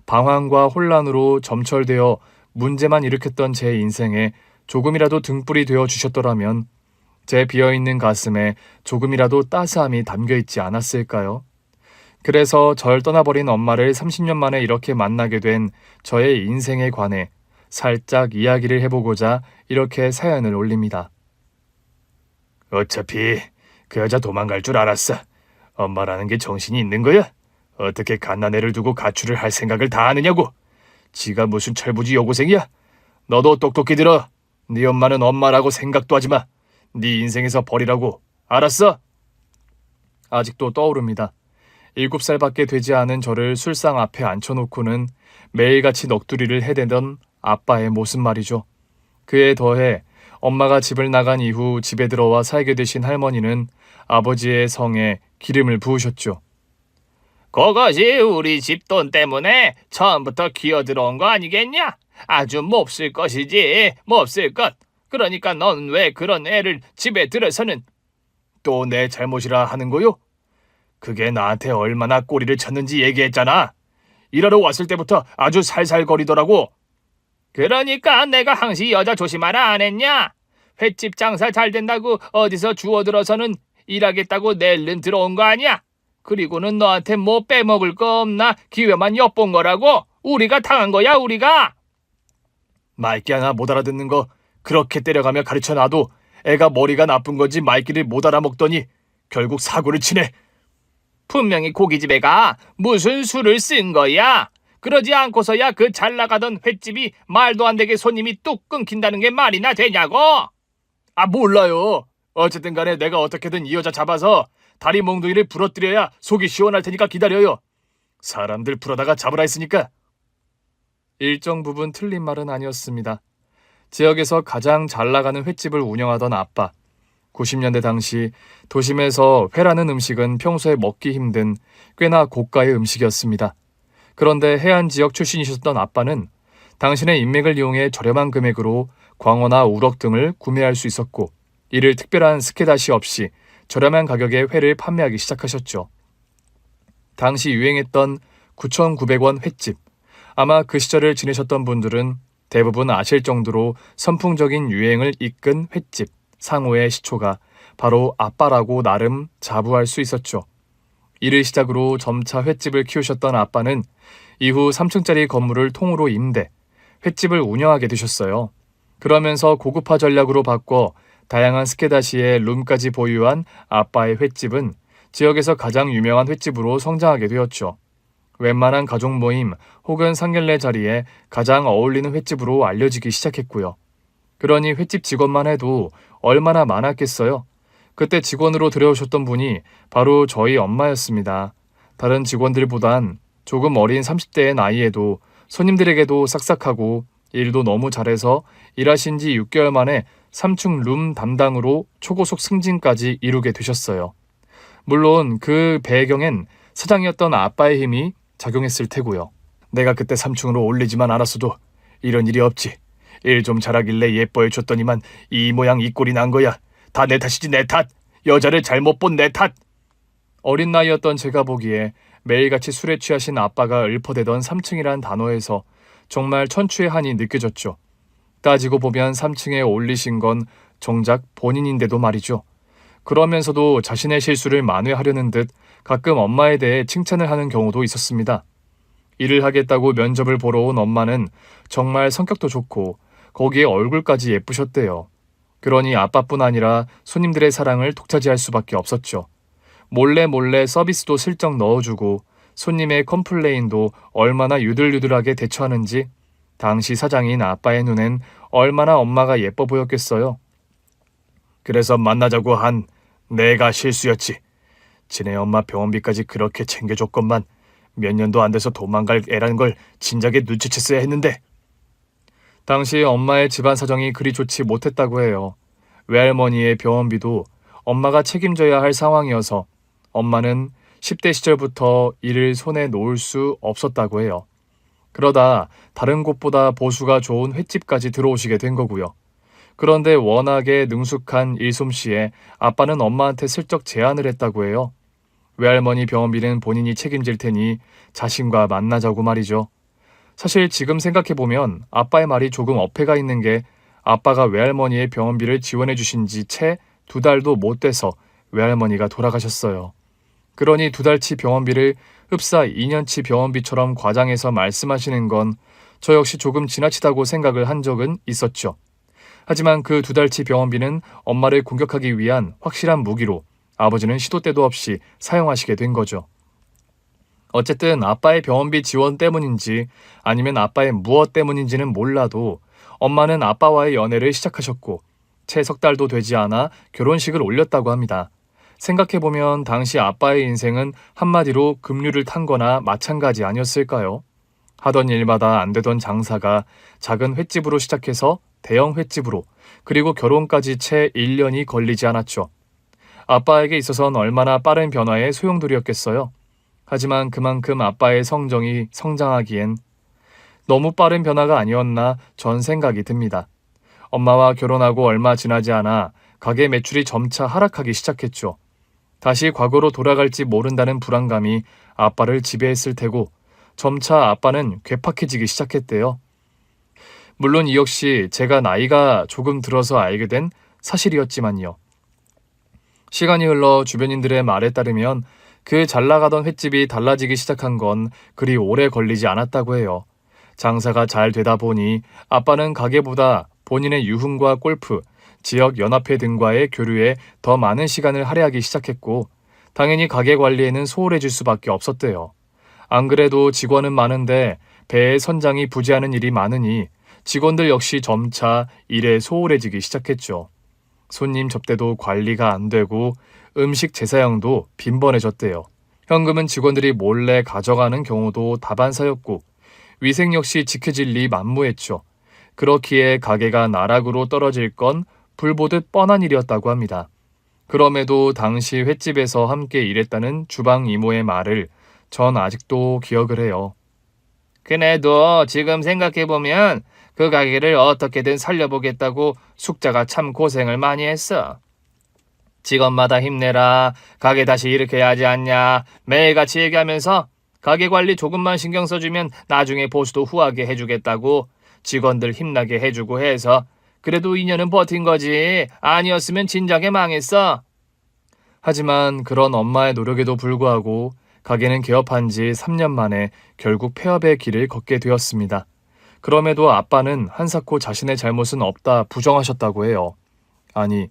방황과 혼란으로 점철되어 문제만 일으켰던 제 인생에 조금이라도 등불이 되어 주셨더라면 제 비어있는 가슴에 조금이라도 따스함이 담겨있지 않았을까요? 그래서 절 떠나버린 엄마를 30년 만에 이렇게 만나게 된 저의 인생에 관해 살짝 이야기를 해보고자 이렇게 사연을 올립니다. 어차피 그 여자 도망갈 줄 알았어. 엄마라는 게 정신이 있는 거야? 어떻게 갓난애를 두고 가출을 할 생각을 다 하느냐고. 지가 무슨 철부지 여고생이야? 너도 똑똑히 들어. 네 엄마는 엄마라고 생각도 하지 마. 네 인생에서 버리라고. 알았어? 아직도 떠오릅니다. 7살밖에 되지 않은 저를 술상 앞에 앉혀놓고는 매일같이 넋두리를 해대던 아빠의 모습 말이죠. 그에 더해 엄마가 집을 나간 이후 집에 들어와 살게 되신 할머니는 아버지의 성에 기름을 부으셨죠. 그것이 우리 집 돈 때문에 처음부터 기어들어온 거 아니겠냐? 아주 몹쓸 것이지, 몹쓸 것. 그러니까 넌 왜 그런 애를 집에 들여서는. 또 내 잘못이라 하는 거요? 그게 나한테 얼마나 꼬리를 쳤는지 얘기했잖아. 일하러 왔을 때부터 아주 살살거리더라고. 그러니까 내가 항시 여자 조심하라 안 했냐? 횟집 장사 잘 된다고 어디서 주워들어서는 일하겠다고 낼름 들어온 거 아니야? 그리고는 너한테 뭐 빼먹을 거 없나 기회만 엿본 거라고? 우리가 당한 거야, 우리가. 말귀 하나 못 알아듣는 거 그렇게 때려가며 가르쳐놔도 애가 머리가 나쁜 건지 말귀를 못 알아먹더니 결국 사고를 치네. 분명히 고깃집에 가 무슨 수를 쓴 거야? 그러지 않고서야 그 잘 나가던 횟집이 말도 안 되게 손님이 뚝 끊긴다는 게 말이나 되냐고? 몰라요. 어쨌든 간에 내가 어떻게든 이 여자 잡아서 다리 몽둥이를 부러뜨려야 속이 시원할 테니까 기다려요. 사람들 풀어다가 잡으라 했으니까. 일정 부분 틀린 말은 아니었습니다. 지역에서 가장 잘 나가는 횟집을 운영하던 아빠. 90년대 당시 도심에서 회라는 음식은 평소에 먹기 힘든 꽤나 고가의 음식이었습니다. 그런데 해안 지역 출신이셨던 아빠는 당신의 인맥을 이용해 저렴한 금액으로 광어나 우럭 등을 구매할 수 있었고 이를 특별한 스케다시 없이 저렴한 가격에 회를 판매하기 시작하셨죠. 당시 유행했던 9,900원 횟집. 아마 그 시절을 지내셨던 분들은 대부분 아실 정도로 선풍적인 유행을 이끈 횟집 상호의 시초가 바로 아빠라고 나름 자부할 수 있었죠. 이를 시작으로 점차 횟집을 키우셨던 아빠는 이후 3층짜리 건물을 통으로 임대, 횟집을 운영하게 되셨어요. 그러면서 고급화 전략으로 바꿔 다양한 스케다시의 룸까지 보유한 아빠의 횟집은 지역에서 가장 유명한 횟집으로 성장하게 되었죠. 웬만한 가족 모임 혹은 상견례 자리에 가장 어울리는 횟집으로 알려지기 시작했고요. 그러니 횟집 직원만 해도 얼마나 많았겠어요. 그때 직원으로 들여오셨던 분이 바로 저희 엄마였습니다. 다른 직원들보단 조금 어린 30대의 나이에도 손님들에게도 싹싹하고 일도 너무 잘해서 일하신 지 6개월 만에 3층 룸 담당으로 초고속 승진까지 이루게 되셨어요. 물론 그 배경엔 사장이었던 아빠의 힘이 작용했을 테고요. 내가 그때 3층으로 올리지만 않았어도 이런 일이 없지. 일 좀 잘하길래 예뻐해줬더니만 이 모양 이 꼴이 난 거야. 다 내 탓이지, 내 탓. 여자를 잘못 본 내 탓. 어린 나이였던 제가 보기에 매일같이 술에 취하신 아빠가 읊어대던 3층이란 단어에서 정말 천추의 한이 느껴졌죠. 따지고 보면 3층에 올리신 건 정작 본인인데도 말이죠. 그러면서도 자신의 실수를 만회하려는 듯 가끔 엄마에 대해 칭찬을 하는 경우도 있었습니다. 일을 하겠다고 면접을 보러 온 엄마는 정말 성격도 좋고 거기에 얼굴까지 예쁘셨대요. 그러니 아빠뿐 아니라 손님들의 사랑을 독차지할 수밖에 없었죠. 몰래 서비스도 슬쩍 넣어주고 손님의 컴플레인도 얼마나 유들유들하게 대처하는지 당시 사장인 아빠의 눈엔 얼마나 엄마가 예뻐 보였겠어요. 그래서 만나자고 한 내가 실수였지. 지네 엄마 병원비까지 그렇게 챙겨줬건만 몇 년도 안 돼서 도망갈 애라는 걸 진작에 눈치챘어야 했는데. 당시 엄마의 집안 사정이 그리 좋지 못했다고 해요. 외할머니의 병원비도 엄마가 책임져야 할 상황이어서 엄마는 10대 시절부터 일을 손에 놓을 수 없었다고 해요. 그러다 다른 곳보다 보수가 좋은 횟집까지 들어오시게 된 거고요. 그런데 워낙에 능숙한 일솜씨에 아빠는 엄마한테 슬쩍 제안을 했다고 해요. 외할머니 병원비는 본인이 책임질 테니 자신과 만나자고 말이죠. 사실 지금 생각해보면 아빠의 말이 조금 어폐가 있는 게 아빠가 외할머니의 병원비를 지원해 주신 지 채 2달도 못 돼서 외할머니가 돌아가셨어요. 그러니 2달치 병원비를 흡사 2년치 병원비처럼 과장해서 말씀하시는 건 저 역시 조금 지나치다고 생각을 한 적은 있었죠. 하지만 그 2달치 병원비는 엄마를 공격하기 위한 확실한 무기로 아버지는 시도 때도 없이 사용하시게 된 거죠. 어쨌든 아빠의 병원비 지원 때문인지 아니면 아빠의 무엇 때문인지는 몰라도 엄마는 아빠와의 연애를 시작하셨고 채 3달도 되지 않아 결혼식을 올렸다고 합니다. 생각해보면 당시 아빠의 인생은 한마디로 급류를 탄 거나 마찬가지 아니었을까요? 하던 일마다 안 되던 장사가 작은 횟집으로 시작해서 대형 횟집으로 그리고 결혼까지 채 1년이 걸리지 않았죠. 아빠에게 있어선 얼마나 빠른 변화의 소용돌이였겠어요. 하지만 그만큼 아빠의 성정이 성장하기엔 너무 빠른 변화가 아니었나 전 생각이 듭니다. 엄마와 결혼하고 얼마 지나지 않아 가게 매출이 점차 하락하기 시작했죠. 다시 과거로 돌아갈지 모른다는 불안감이 아빠를 지배했을 테고 점차 아빠는 괴팍해지기 시작했대요. 물론 이 역시 제가 나이가 조금 들어서 알게 된 사실이었지만요. 시간이 흘러 주변인들의 말에 따르면 그 잘나가던 횟집이 달라지기 시작한 건 그리 오래 걸리지 않았다고 해요. 장사가 잘 되다 보니 아빠는 가게보다 본인의 유흥과 골프, 지역 연합회 등과의 교류에 더 많은 시간을 할애하기 시작했고 당연히 가게 관리에는 소홀해질 수밖에 없었대요. 안 그래도 직원은 많은데 배의 선장이 부재하는 일이 많으니 직원들 역시 점차 일에 소홀해지기 시작했죠. 손님 접대도 관리가 안 되고 음식 제사량도 빈번해졌대요. 현금은 직원들이 몰래 가져가는 경우도 다반사였고 위생 역시 지켜질 리 만무했죠. 그렇기에 가게가 나락으로 떨어질 건 불보듯 뻔한 일이었다고 합니다. 그럼에도 당시 횟집에서 함께 일했다는 주방 이모의 말을 전 아직도 기억을 해요. 그네도 지금 생각해보면 그 가게를 어떻게든 살려보겠다고 숙자가 참 고생을 많이 했어. 직원마다 힘내라, 가게 다시 일으켜야 하지 않냐 매일같이 얘기하면서 가게 관리 조금만 신경 써주면 나중에 보수도 후하게 해주겠다고 직원들 힘나게 해주고 해서 그래도 2년은 버틴 거지. 아니었으면 진작에 망했어. 하지만 그런 엄마의 노력에도 불구하고 가게는 개업한 지 3년 만에 결국 폐업의 길을 걷게 되었습니다. 그럼에도 아빠는 한사코 자신의 잘못은 없다 부정하셨다고 해요. 아니,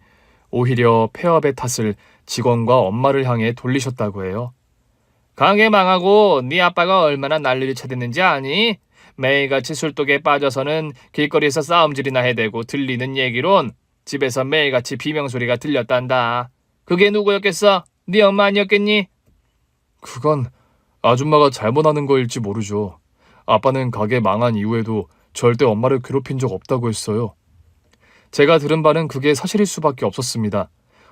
오히려 폐업의 탓을 직원과 엄마를 향해 돌리셨다고 해요. 가게 망하고 네 아빠가 얼마나 난리를 쳐댔는지 아니? 매일같이 술독에 빠져서는 길거리에서 싸움질이나 해대고 들리는 얘기론 집에서 매일같이 비명소리가 들렸단다. 그게 누구였겠어? 네 엄마 아니었겠니? 그건 아줌마가 잘못하는 거일지 모르죠. 아빠는 가게 망한 이후에도 절대 엄마를 괴롭힌 적 없다고 했어요. 제가 들은 바는 그게 사실일 수밖에 없었습니다.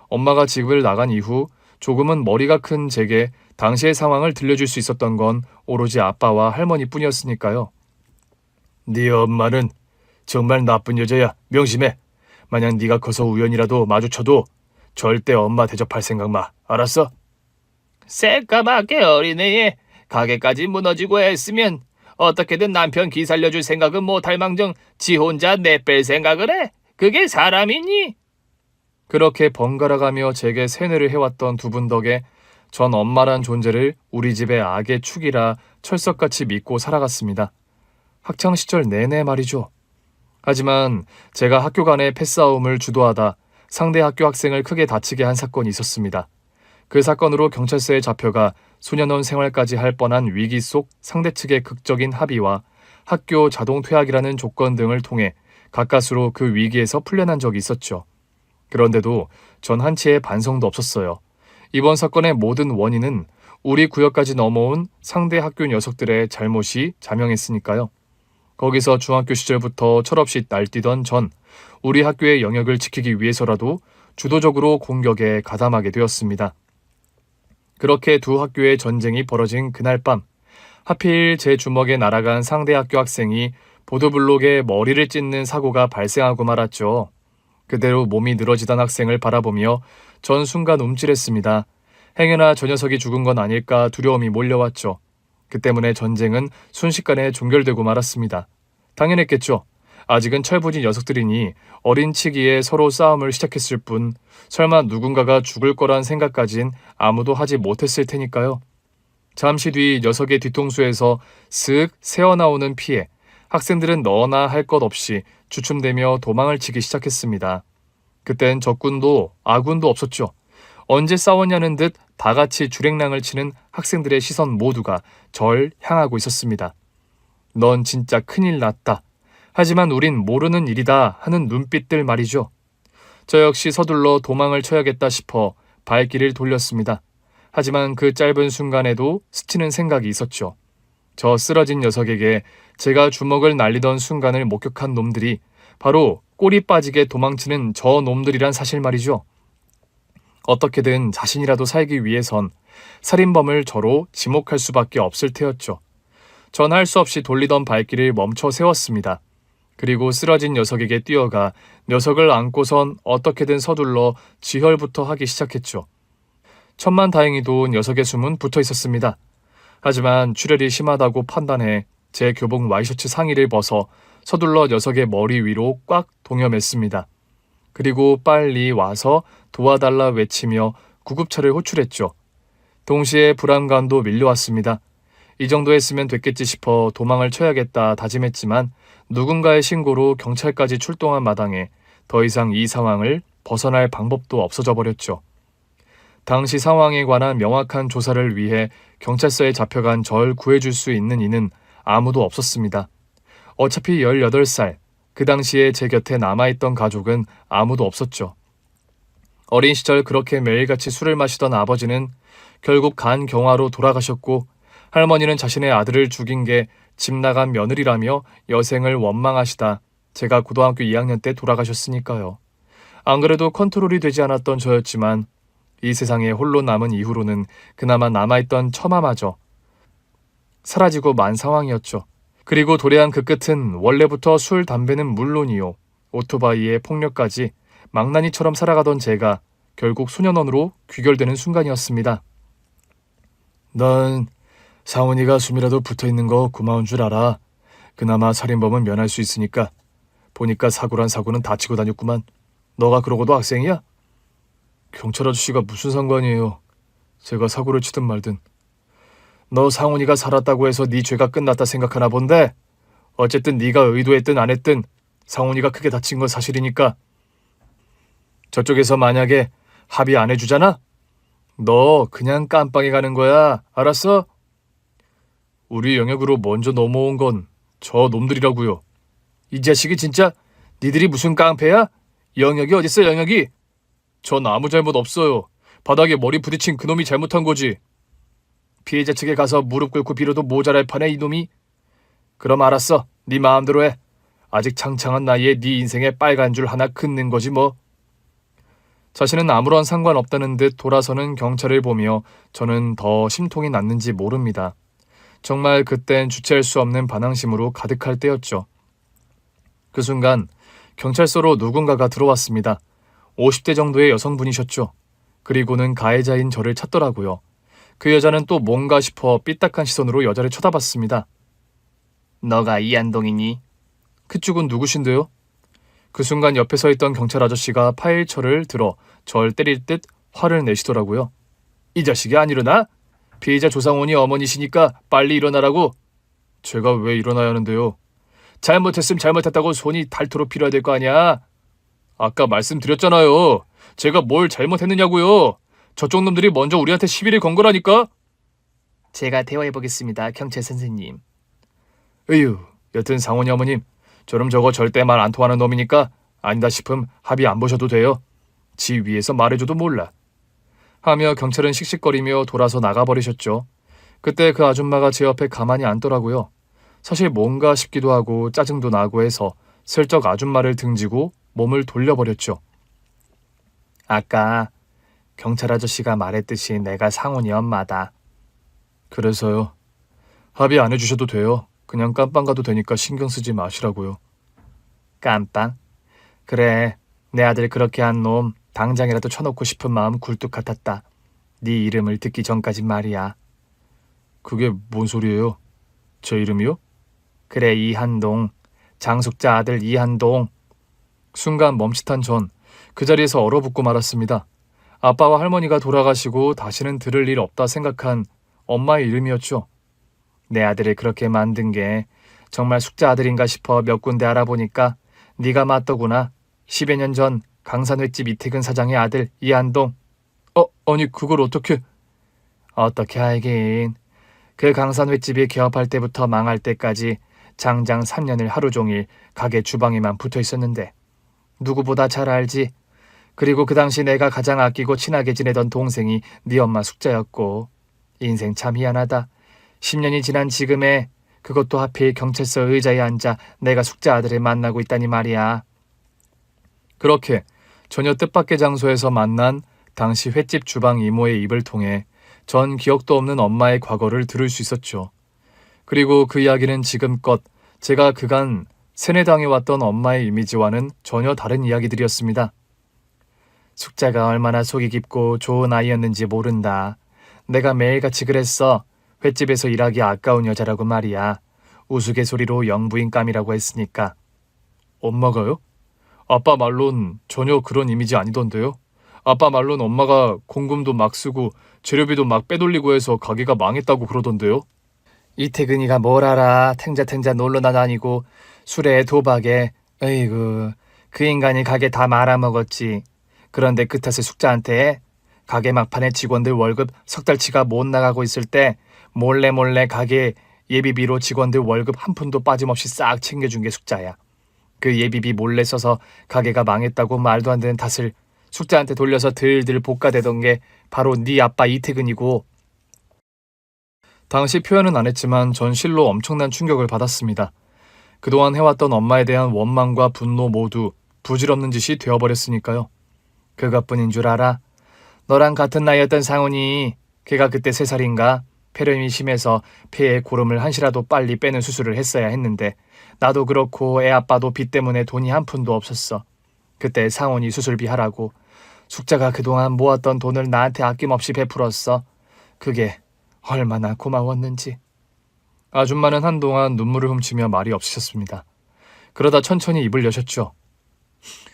엄마가 집을 나간 이후 조금은 머리가 큰 제게 당시의 상황을 들려줄 수 있었던 건 오로지 아빠와 할머니뿐이었으니까요. 네 엄마는 정말 나쁜 여자야. 명심해. 만약 네가 커서 우연이라도 마주쳐도 절대 엄마 대접할 생각 마. 알았어? 새까맣게 어린애에 가게까지 무너지고 했으면 어떻게든 남편 기 살려줄 생각은 못할 망정 지 혼자 내뺄 생각을 해. 그게 사람이니? 그렇게 번갈아가며 제게 세뇌를 해왔던 두 분 덕에 전 엄마란 존재를 우리 집의 악의 축이라 철석같이 믿고 살아갔습니다. 학창시절 내내 말이죠. 하지만 제가 학교 간의 패싸움을 주도하다 상대 학교 학생을 크게 다치게 한 사건이 있었습니다. 그 사건으로 경찰서에 잡혀가 소년원 생활까지 할 뻔한 위기 속 상대 측의 극적인 합의와 학교 자동 퇴학이라는 조건 등을 통해 가까스로 그 위기에서 풀려난 적이 있었죠. 그런데도 전 한치의 반성도 없었어요. 이번 사건의 모든 원인은 우리 구역까지 넘어온 상대 학교 녀석들의 잘못이 자명했으니까요. 거기서 중학교 시절부터 철없이 날뛰던 전 우리 학교의 영역을 지키기 위해서라도 주도적으로 공격에 가담하게 되었습니다. 그렇게 두 학교의 전쟁이 벌어진 그날 밤, 하필 제 주먹에 날아간 상대 학교 학생이 보도블록에 머리를 찢는 사고가 발생하고 말았죠. 그대로 몸이 늘어지던 학생을 바라보며 전 순간 움찔했습니다. 행여나 저 녀석이 죽은 건 아닐까 두려움이 몰려왔죠. 그 때문에 전쟁은 순식간에 종결되고 말았습니다. 당연했겠죠. 아직은 철부지 녀석들이니 어린 치기에 서로 싸움을 시작했을 뿐 설마 누군가가 죽을 거란 생각까진 아무도 하지 못했을 테니까요. 잠시 뒤 녀석의 뒤통수에서 슥 새어나오는 피에 학생들은 너나 할 것 없이 주춤대며 도망을 치기 시작했습니다. 그땐 적군도 아군도 없었죠. 언제 싸웠냐는 듯 다 같이 주랭랑을 치는 학생들의 시선 모두가 절 향하고 있었습니다. 넌 진짜 큰일 났다. 하지만 우린 모르는 일이다 하는 눈빛들 말이죠. 저 역시 서둘러 도망을 쳐야겠다 싶어 발길을 돌렸습니다. 하지만 그 짧은 순간에도 스치는 생각이 있었죠. 저 쓰러진 녀석에게 제가 주먹을 날리던 순간을 목격한 놈들이 바로 꼬리 빠지게 도망치는 저 놈들이란 사실 말이죠. 어떻게든 자신이라도 살기 위해선 살인범을 저로 지목할 수밖에 없을 테였죠. 전 할 수 없이 돌리던 발길을 멈춰 세웠습니다. 그리고 쓰러진 녀석에게 뛰어가 녀석을 안고선 어떻게든 서둘러 지혈부터 하기 시작했죠. 천만다행히도 녀석의 숨은 붙어 있었습니다. 하지만 출혈이 심하다고 판단해 제 교복 와이셔츠 상의를 벗어 서둘러 녀석의 머리 위로 꽉 동여맸습니다. 그리고 빨리 와서 도와달라 외치며 구급차를 호출했죠. 동시에 불안감도 밀려왔습니다. 이 정도 했으면 됐겠지 싶어 도망을 쳐야겠다 다짐했지만 누군가의 신고로 경찰까지 출동한 마당에 더 이상 이 상황을 벗어날 방법도 없어져 버렸죠. 당시 상황에 관한 명확한 조사를 위해 경찰서에 잡혀간 절 구해줄 수 있는 이는 아무도 없었습니다. 어차피 18살, 그 당시에 제 곁에 남아있던 가족은 아무도 없었죠. 어린 시절 그렇게 매일같이 술을 마시던 아버지는 결국 간경화로 돌아가셨고 할머니는 자신의 아들을 죽인 게 집 나간 며느리라며 여생을 원망하시다 제가 고등학교 2학년 때 돌아가셨으니까요. 안 그래도 컨트롤이 되지 않았던 저였지만 이 세상에 홀로 남은 이후로는 그나마 남아있던 처마마저 사라지고 만 상황이었죠. 그리고 도래한 그 끝은 원래부터 술, 담배는 물론이요. 오토바이에 폭력까지 망나니처럼 살아가던 제가 결국 소년원으로 귀결되는 순간이었습니다. 넌 상훈이가 숨이라도 붙어있는 거 고마운 줄 알아. 그나마 살인범은 면할 수 있으니까. 보니까 사고란 사고는 다치고 다녔구만. 너가 그러고도 학생이야? 경찰 아저씨가 무슨 상관이에요. 제가 사고를 치든 말든. 너 상훈이가 살았다고 해서 네 죄가 끝났다 생각하나 본데 어쨌든 네가 의도했든 안 했든 상훈이가 크게 다친 건 사실이니까. 저쪽에서 만약에 합의 안 해주잖아? 너 그냥 깜빵에 가는 거야. 알았어? 우리 영역으로 먼저 넘어온 건 저 놈들이라고요. 이 자식이 진짜 니들이 무슨 깡패야? 영역이 어딨어 영역이? 전 아무 잘못 없어요. 바닥에 머리 부딪힌 그놈이 잘못한 거지. 피해자 측에 가서 무릎 꿇고 빌어도 모자랄 판에 이놈이? 그럼 알았어. 네 마음대로 해. 아직 창창한 나이에 네 인생에 빨간 줄 하나 긋는 거지 뭐. 자신은 아무런 상관없다는 듯 돌아서는 경찰을 보며 저는 더 심통이 났는지 모릅니다. 정말 그땐 주체할 수 없는 반항심으로 가득할 때였죠. 그 순간 경찰서로 누군가가 들어왔습니다. 50대 정도의 여성분이셨죠. 그리고는 가해자인 저를 찾더라고요. 그 여자는 또 뭔가 싶어 삐딱한 시선으로 여자를 쳐다봤습니다. 너가 이한동이니? 그쪽은 누구신데요? 그 순간 옆에 서 있던 경찰 아저씨가 파일철을 들어 절 때릴 듯 화를 내시더라고요. 이 자식이 안 일어나? 피해자 조상훈이 어머니시니까 빨리 일어나라고. 제가 왜 일어나야 하는데요? 잘못했으면 잘못했다고 손이 닳도록 빌어야 될 거 아니야. 아까 말씀드렸잖아요. 제가 뭘 잘못했느냐고요. 저쪽 놈들이 먼저 우리한테 시비를 건 거라니까. 제가 대화해보겠습니다, 경찰 선생님. 으유, 여튼 상훈이 어머님, 저럼 저거 절대 말 안 통하는 놈이니까 아니다 싶음 합의 안 보셔도 돼요. 지 위에서 말해줘도 몰라. 하며 경찰은 씩씩거리며 돌아서 나가버리셨죠. 그때 그 아줌마가 제 옆에 가만히 앉더라고요. 사실 뭔가 싶기도 하고 짜증도 나고 해서 슬쩍 아줌마를 등지고 몸을 돌려버렸죠. 아까 경찰 아저씨가 말했듯이 내가 상훈이 엄마다. 그래서요. 합의 안 해주셔도 돼요. 그냥 깜빵 가도 되니까 신경 쓰지 마시라고요. 깜빵? 그래, 내 아들 그렇게 한 놈 당장이라도 쳐놓고 싶은 마음 굴뚝 같았다. 네 이름을 듣기 전까진 말이야. 그게 뭔 소리예요? 제 이름이요? 그래, 이한동. 장숙자 아들 이한동. 순간 멈칫한 전 그 자리에서 얼어붙고 말았습니다. 아빠와 할머니가 돌아가시고 다시는 들을 일 없다 생각한 엄마의 이름이었죠. 내 아들을 그렇게 만든 게 정말 숙자 아들인가 싶어 몇 군데 알아보니까 네가 맞더구나. 10여 년 전 강산횟집 이태근 사장의 아들 이한동. 아니 그걸 어떻게... 어떻게 알긴. 그 강산횟집이 개업할 때부터 망할 때까지 장장 3년을 하루 종일 가게 주방에만 붙어 있었는데 누구보다 잘 알지. 그리고 그 당시 내가 가장 아끼고 친하게 지내던 동생이 네 엄마 숙자였고. 인생 참 희한하다. 10년이 지난 지금에 그것도 하필 경찰서 의자에 앉아 내가 숙자 아들을 만나고 있다니 말이야. 그렇게 전혀 뜻밖의 장소에서 만난 당시 횟집 주방 이모의 입을 통해 전 기억도 없는 엄마의 과거를 들을 수 있었죠. 그리고 그 이야기는 지금껏 제가 그간 세뇌당해왔던 엄마의 이미지와는 전혀 다른 이야기들이었습니다. 숙자가 얼마나 속이 깊고 좋은 아이였는지 모른다. 내가 매일같이 그랬어. 횟집에서 일하기 아까운 여자라고 말이야. 우스갯소리로 영부인감이라고 했으니까. 엄마가요? 아빠 말론 전혀 그런 이미지 아니던데요? 아빠 말론 엄마가 공금도 막 쓰고 재료비도 막 빼돌리고 해서 가게가 망했다고 그러던데요? 이태근이가 뭘 알아. 탱자탱자 놀러나 다니고 술에 도박에. 어이구, 그 인간이 가게 다 말아먹었지. 그런데 그 탓을 숙자한테 가게 막판에 직원들 월급 석 달치가 못 나가고 있을 때 몰래 가게 예비비로 직원들 월급 한 푼도 빠짐없이 싹 챙겨준 게 숙자야. 그 예비비 몰래 써서 가게가 망했다고 말도 안 되는 탓을 숙자한테 돌려서 들들 볶아대던 게 바로 네 아빠 이태근이고. 당시 표현은 안 했지만 전 실로 엄청난 충격을 받았습니다. 그동안 해왔던 엄마에 대한 원망과 분노 모두 부질없는 짓이 되어버렸으니까요. 그것뿐인 줄 알아? 너랑 같은 나이였던 상훈이, 걔가 그때 3살인가? 폐렴이 심해서 폐에 고름을 한시라도 빨리 빼는 수술을 했어야 했는데 나도 그렇고 애 아빠도 빚 때문에 돈이 한 푼도 없었어. 그때 상훈이 수술비 하라고 숙자가 그동안 모았던 돈을 나한테 아낌없이 베풀었어. 그게 얼마나 고마웠는지. 아줌마는 한동안 눈물을 훔치며 말이 없으셨습니다. 그러다 천천히 입을 여셨죠.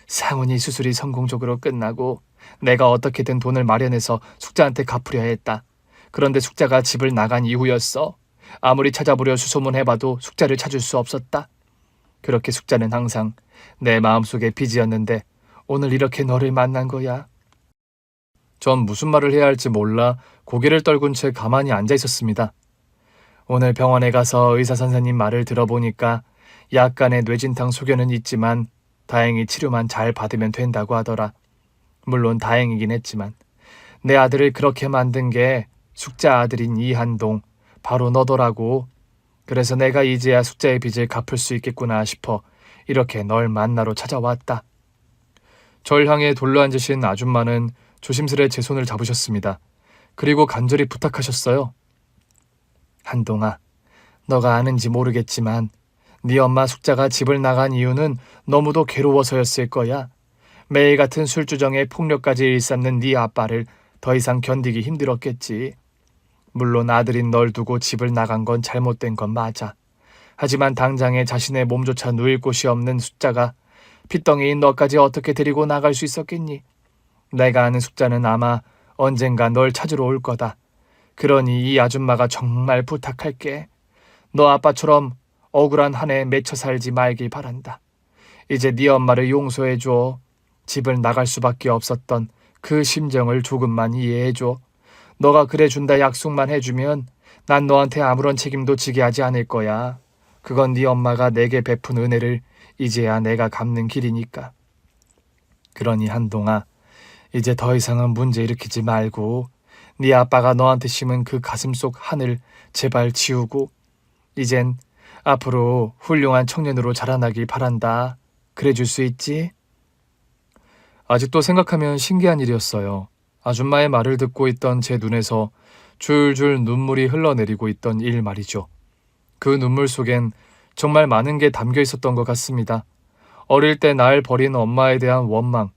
상훈이 수술이 성공적으로 끝나고 내가 어떻게든 돈을 마련해서 숙자한테 갚으려 했다. 그런데 숙자가 집을 나간 이후였어. 아무리 찾아보려 수소문해봐도 숙자를 찾을 수 없었다. 그렇게 숙자는 항상 내 마음속의 빚이었는데 오늘 이렇게 너를 만난 거야. 전 무슨 말을 해야 할지 몰라 고개를 떨군 채 가만히 앉아 있었습니다. 오늘 병원에 가서 의사 선생님 말을 들어보니까 약간의 뇌진탕 소견은 있지만 다행히 치료만 잘 받으면 된다고 하더라. 물론 다행이긴 했지만 내 아들을 그렇게 만든 게 숙자 아들인 이한동, 바로 너더라고. 그래서 내가 이제야 숙자의 빚을 갚을 수 있겠구나 싶어 이렇게 널 만나러 찾아왔다. 절 향해 둘러앉으신 아줌마는 조심스레 제 손을 잡으셨습니다. 그리고 간절히 부탁하셨어요. 한동아, 너가 아는지 모르겠지만 네 엄마 숙자가 집을 나간 이유는 너무도 괴로워서였을 거야. 매일 같은 술주정에 폭력까지 일삼는 네 아빠를 더 이상 견디기 힘들었겠지. 물론 아들인 널 두고 집을 나간 건 잘못된 건 맞아. 하지만 당장에 자신의 몸조차 누일 곳이 없는 숙자가 핏덩이인 너까지 어떻게 데리고 나갈 수 있었겠니? 내가 아는 숙자는 아마 언젠가 널 찾으러 올 거다. 그러니 이 아줌마가 정말 부탁할게. 너 아빠처럼 억울한 한 해 맺혀 살지 말길 바란다. 이제 네 엄마를 용서해줘. 집을 나갈 수밖에 없었던 그 심정을 조금만 이해해줘. 너가 그래준다 약속만 해주면 난 너한테 아무런 책임도 지게 하지 않을 거야. 그건 네 엄마가 내게 베푼 은혜를 이제야 내가 갚는 길이니까. 그러니 한동아, 이제 더 이상은 문제 일으키지 말고 네 아빠가 너한테 심은 그 가슴속 한을 제발 지우고 이젠 앞으로 훌륭한 청년으로 자라나길 바란다. 그래줄 수 있지? 아직도 생각하면 신기한 일이었어요. 아줌마의 말을 듣고 있던 제 눈에서 줄줄 눈물이 흘러내리고 있던 일 말이죠. 그 눈물 속엔 정말 많은 게 담겨 있었던 것 같습니다. 어릴 때 날 버린 엄마에 대한 원망,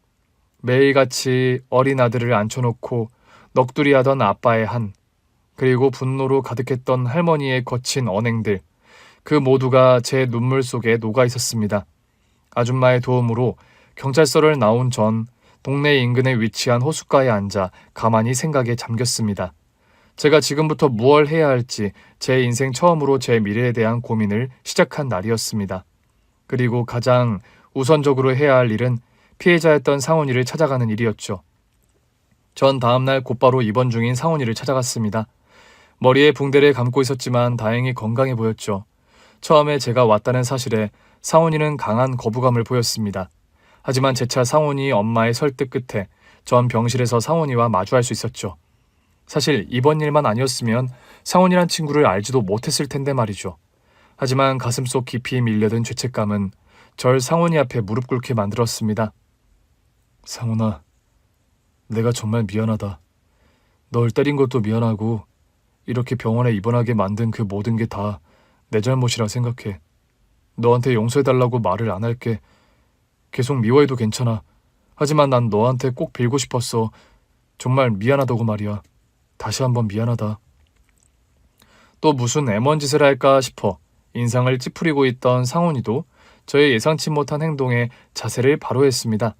매일같이 어린 아들을 앉혀놓고 넋두리하던 아빠의 한, 그리고 분노로 가득했던 할머니의 거친 언행들, 그 모두가 제 눈물 속에 녹아 있었습니다. 아줌마의 도움으로 경찰서를 나온 전 동네 인근에 위치한 호숫가에 앉아 가만히 생각에 잠겼습니다. 제가 지금부터 무얼 해야 할지 제 인생 처음으로 제 미래에 대한 고민을 시작한 날이었습니다. 그리고 가장 우선적으로 해야 할 일은 피해자였던 상훈이를 찾아가는 일이었죠. 전 다음날 곧바로 입원 중인 상훈이를 찾아갔습니다. 머리에 붕대를 감고 있었지만 다행히 건강해 보였죠. 처음에 제가 왔다는 사실에 상훈이는 강한 거부감을 보였습니다. 하지만 재차 상훈이 엄마의 설득 끝에 전 병실에서 상훈이와 마주할 수 있었죠. 사실 이번 일만 아니었으면 상훈이란 친구를 알지도 못했을 텐데 말이죠. 하지만 가슴속 깊이 밀려든 죄책감은 절 상훈이 앞에 무릎 꿇게 만들었습니다. 상훈아, 내가 정말 미안하다. 널 때린 것도 미안하고 이렇게 병원에 입원하게 만든 그 모든 게 다 내 잘못이라 생각해. 너한테 용서해달라고 말을 안 할게. 계속 미워해도 괜찮아. 하지만 난 너한테 꼭 빌고 싶었어. 정말 미안하다고 말이야. 다시 한번 미안하다. 또 무슨 애먼 짓을 할까 싶어 인상을 찌푸리고 있던 상훈이도 저의 예상치 못한 행동에 자세를 바로 했습니다.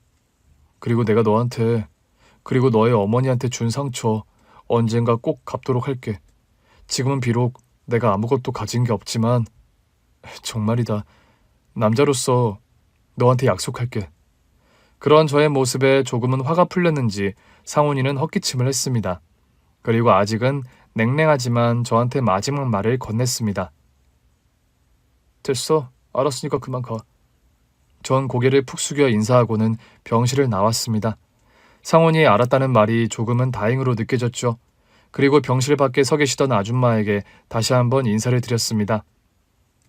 그리고 내가 너한테, 그리고 너의 어머니한테 준 상처 언젠가 꼭 갚도록 할게. 지금은 비록 내가 아무것도 가진 게 없지만 정말이다. 남자로서 너한테 약속할게. 그런 저의 모습에 조금은 화가 풀렸는지 상훈이는 헛기침을 했습니다. 그리고 아직은 냉랭하지만 저한테 마지막 말을 건넸습니다. 됐어. 알았으니까 그만 가. 전 고개를 푹 숙여 인사하고는 병실을 나왔습니다. 상훈이 알았다는 말이 조금은 다행으로 느껴졌죠. 그리고 병실 밖에 서 계시던 아줌마에게 다시 한번 인사를 드렸습니다.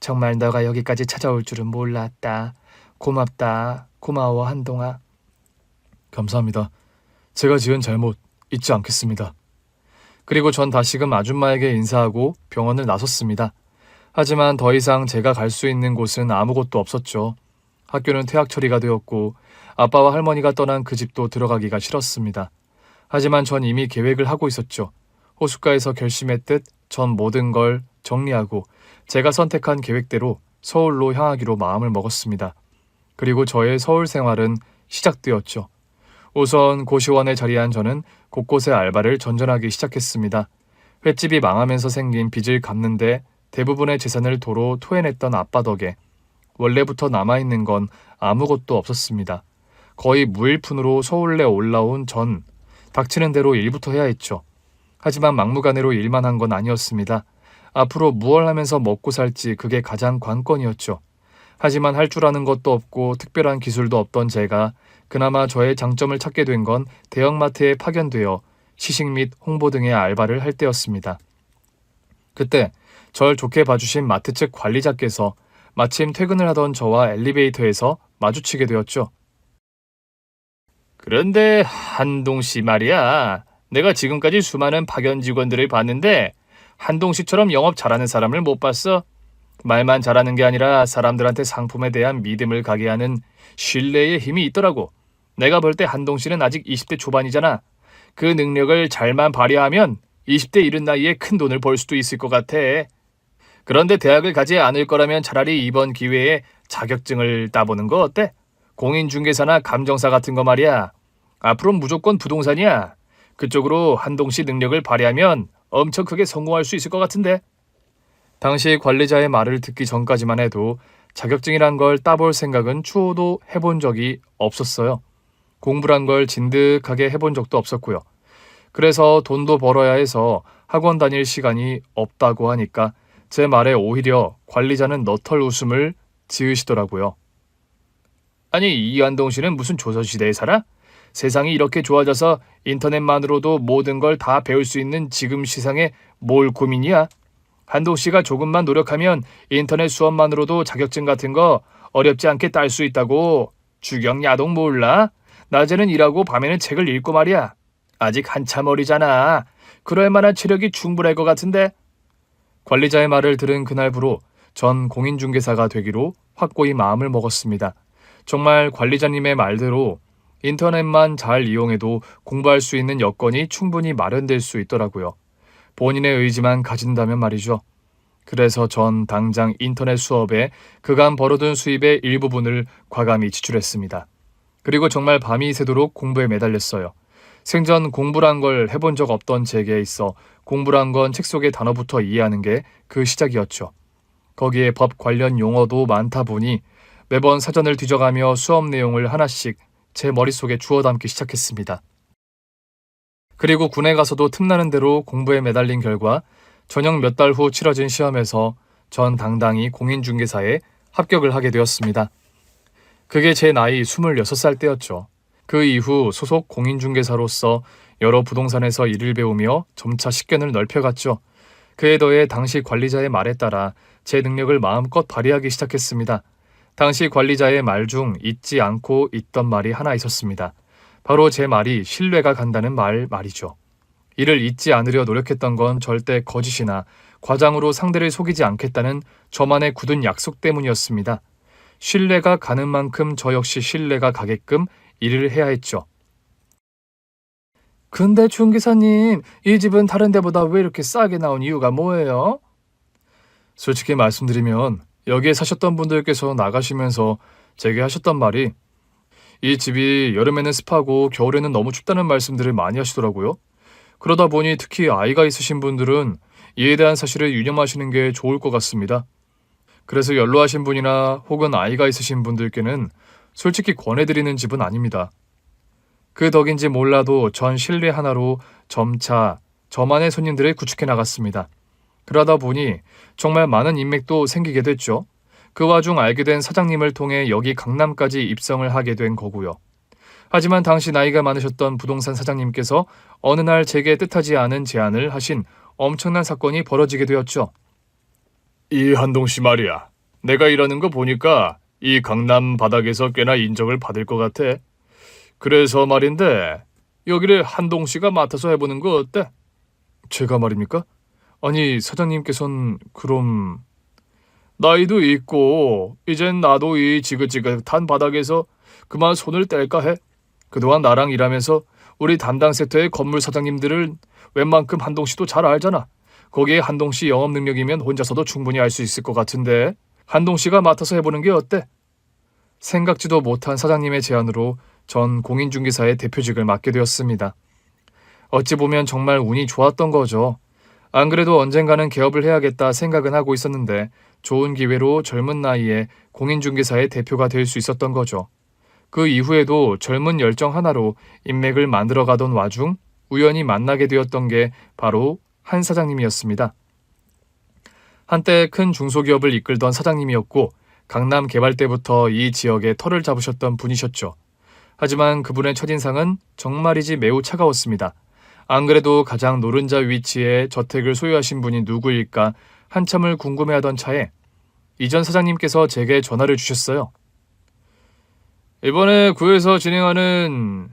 정말 너가 여기까지 찾아올 줄은 몰랐다. 고맙다. 고마워 한동아. 감사합니다. 제가 지은 잘못 잊지 않겠습니다. 그리고 전 다시금 아줌마에게 인사하고 병원을 나섰습니다. 하지만 더 이상 제가 갈 수 있는 곳은 아무것도 없었죠. 학교는 퇴학 처리가 되었고 아빠와 할머니가 떠난 그 집도 들어가기가 싫었습니다. 하지만 전 이미 계획을 하고 있었죠. 호숫가에서 결심했듯 전 모든 걸 정리하고 제가 선택한 계획대로 서울로 향하기로 마음을 먹었습니다. 그리고 저의 서울 생활은 시작되었죠. 우선 고시원에 자리한 저는 곳곳에 알바를 전전하기 시작했습니다. 횟집이 망하면서 생긴 빚을 갚는데 대부분의 재산을 도로 토해냈던 아빠 덕에 원래부터 남아있는 건 아무것도 없었습니다. 거의 무일푼으로 서울에 올라온 전 닥치는 대로 일부터 해야 했죠. 하지만 막무가내로 일만 한 건 아니었습니다. 앞으로 무얼 하면서 먹고 살지 그게 가장 관건이었죠. 하지만 할 줄 아는 것도 없고 특별한 기술도 없던 제가 그나마 저의 장점을 찾게 된 건 대형마트에 파견되어 시식 및 홍보 등의 알바를 할 때였습니다. 그때 절 좋게 봐주신 마트 측 관리자께서 마침 퇴근을 하던 저와 엘리베이터에서 마주치게 되었죠. 그런데 한동 씨 말이야. 내가 지금까지 수많은 파견 직원들을 봤는데 한동 씨처럼 영업 잘하는 사람을 못 봤어. 말만 잘하는 게 아니라 사람들한테 상품에 대한 믿음을 가게 하는 신뢰의 힘이 있더라고. 내가 볼 때 한동 씨는 아직 20대 초반이잖아. 그 능력을 잘만 발휘하면 20대 이른 나이에 큰 돈을 벌 수도 있을 것 같아. 그런데 대학을 가지 않을 거라면 차라리 이번 기회에 자격증을 따보는 거 어때? 공인중개사나 감정사 같은 거 말이야. 앞으로는 무조건 부동산이야. 그쪽으로 한동 씨 능력을 발휘하면 엄청 크게 성공할 수 있을 것 같은데. 당시 관리자의 말을 듣기 전까지만 해도 자격증이란 걸 따볼 생각은 추호도 해본 적이 없었어요. 공부란 걸 진득하게 해본 적도 없었고요. 그래서 돈도 벌어야 해서 학원 다닐 시간이 없다고 하니까 제 말에 오히려 관리자는 너털 웃음을 지으시더라고요. 아니, 이한동 씨는 무슨 조선시대에 살아? 세상이 이렇게 좋아져서 인터넷만으로도 모든 걸 다 배울 수 있는 지금 시상에 뭘 고민이야? 한동 씨가 조금만 노력하면 인터넷 수업만으로도 자격증 같은 거 어렵지 않게 딸 수 있다고. 주경 야동 몰라? 낮에는 일하고 밤에는 책을 읽고 말이야. 아직 한참 어리잖아. 그럴 만한 체력이 충분할 것 같은데. 관리자의 말을 들은 그날부로 전 공인중개사가 되기로 확고히 마음을 먹었습니다. 정말 관리자님의 말대로 인터넷만 잘 이용해도 공부할 수 있는 여건이 충분히 마련될 수 있더라고요. 본인의 의지만 가진다면 말이죠. 그래서 전 당장 인터넷 수업에 그간 벌어둔 수입의 일부분을 과감히 지출했습니다. 그리고 정말 밤이 새도록 공부에 매달렸어요. 생전 공부란 걸 해본 적 없던 제게 있어 공부란 건 책 속의 단어부터 이해하는 게 그 시작이었죠. 거기에 법 관련 용어도 많다 보니 매번 사전을 뒤져가며 수업 내용을 하나씩 제 머릿속에 주워 담기 시작했습니다. 그리고 군에 가서도 틈나는 대로 공부에 매달린 결과 전역 몇 달 후 치러진 시험에서 전 당당히 공인중개사에 합격을 하게 되었습니다. 그게 제 나이 26살 때였죠. 그 이후 소속 공인중개사로서 여러 부동산에서 일을 배우며 점차 식견을 넓혀갔죠. 그에 더해 당시 관리자의 말에 따라 제 능력을 마음껏 발휘하기 시작했습니다. 당시 관리자의 말 중 잊지 않고 있던 말이 하나 있었습니다. 바로 제 말이 신뢰가 간다는 말이죠. 이를 잊지 않으려 노력했던 건 절대 거짓이나 과장으로 상대를 속이지 않겠다는 저만의 굳은 약속 때문이었습니다. 신뢰가 가는 만큼 저 역시 신뢰가 가게끔 일을 해야 했죠. 근데 중개사님, 이 집은 다른 데보다 왜 이렇게 싸게 나온 이유가 뭐예요? 솔직히 말씀드리면 여기에 사셨던 분들께서 나가시면서 제게 하셨던 말이 이 집이 여름에는 습하고 겨울에는 너무 춥다는 말씀들을 많이 하시더라고요. 그러다 보니 특히 아이가 있으신 분들은 이에 대한 사실을 유념하시는 게 좋을 것 같습니다. 그래서 연로하신 분이나 혹은 아이가 있으신 분들께는 솔직히 권해드리는 집은 아닙니다. 그 덕인지 몰라도 전 신뢰 하나로 점차 저만의 손님들을 구축해 나갔습니다. 그러다 보니 정말 많은 인맥도 생기게 됐죠. 그 와중 알게 된 사장님을 통해 여기 강남까지 입성을 하게 된 거고요. 하지만 당시 나이가 많으셨던 부동산 사장님께서 어느 날 제게 뜻하지 않은 제안을 하신 엄청난 사건이 벌어지게 되었죠. 이 한동 씨 말이야. 내가 일하는 거 보니까 이 강남 바닥에서 꽤나 인정을 받을 것 같아. 그래서 말인데 여기를 한동 씨가 맡아서 해보는 거 어때? 제가 말입니까? 아니 사장님께서는 그럼... 나이도 있고 이젠 나도 이 지긋지긋한 바닥에서 그만 손을 뗄까 해. 그동안 나랑 일하면서 우리 담당 섹터의 건물 사장님들을 웬만큼 한동 씨도 잘 알잖아. 거기에 한동 씨 영업 능력이면 혼자서도 충분히 할 수 있을 것 같은데 한동 씨가 맡아서 해보는 게 어때? 생각지도 못한 사장님의 제안으로 전 공인중개사의 대표직을 맡게 되었습니다. 어찌 보면 정말 운이 좋았던 거죠. 안 그래도 언젠가는 개업을 해야겠다 생각은 하고 있었는데 좋은 기회로 젊은 나이에 공인중개사의 대표가 될 수 있었던 거죠. 그 이후에도 젊은 열정 하나로 인맥을 만들어가던 와중 우연히 만나게 되었던 게 바로 한 사장님이었습니다. 한때 큰 중소기업을 이끌던 사장님이었고 강남 개발 때부터 이 지역에 터를 잡으셨던 분이셨죠. 하지만 그분의 첫인상은 정말이지 매우 차가웠습니다. 안 그래도 가장 노른자 위치에 저택을 소유하신 분이 누구일까 한참을 궁금해하던 차에 이전 사장님께서 제게 전화를 주셨어요. 이번에 구에서 진행하는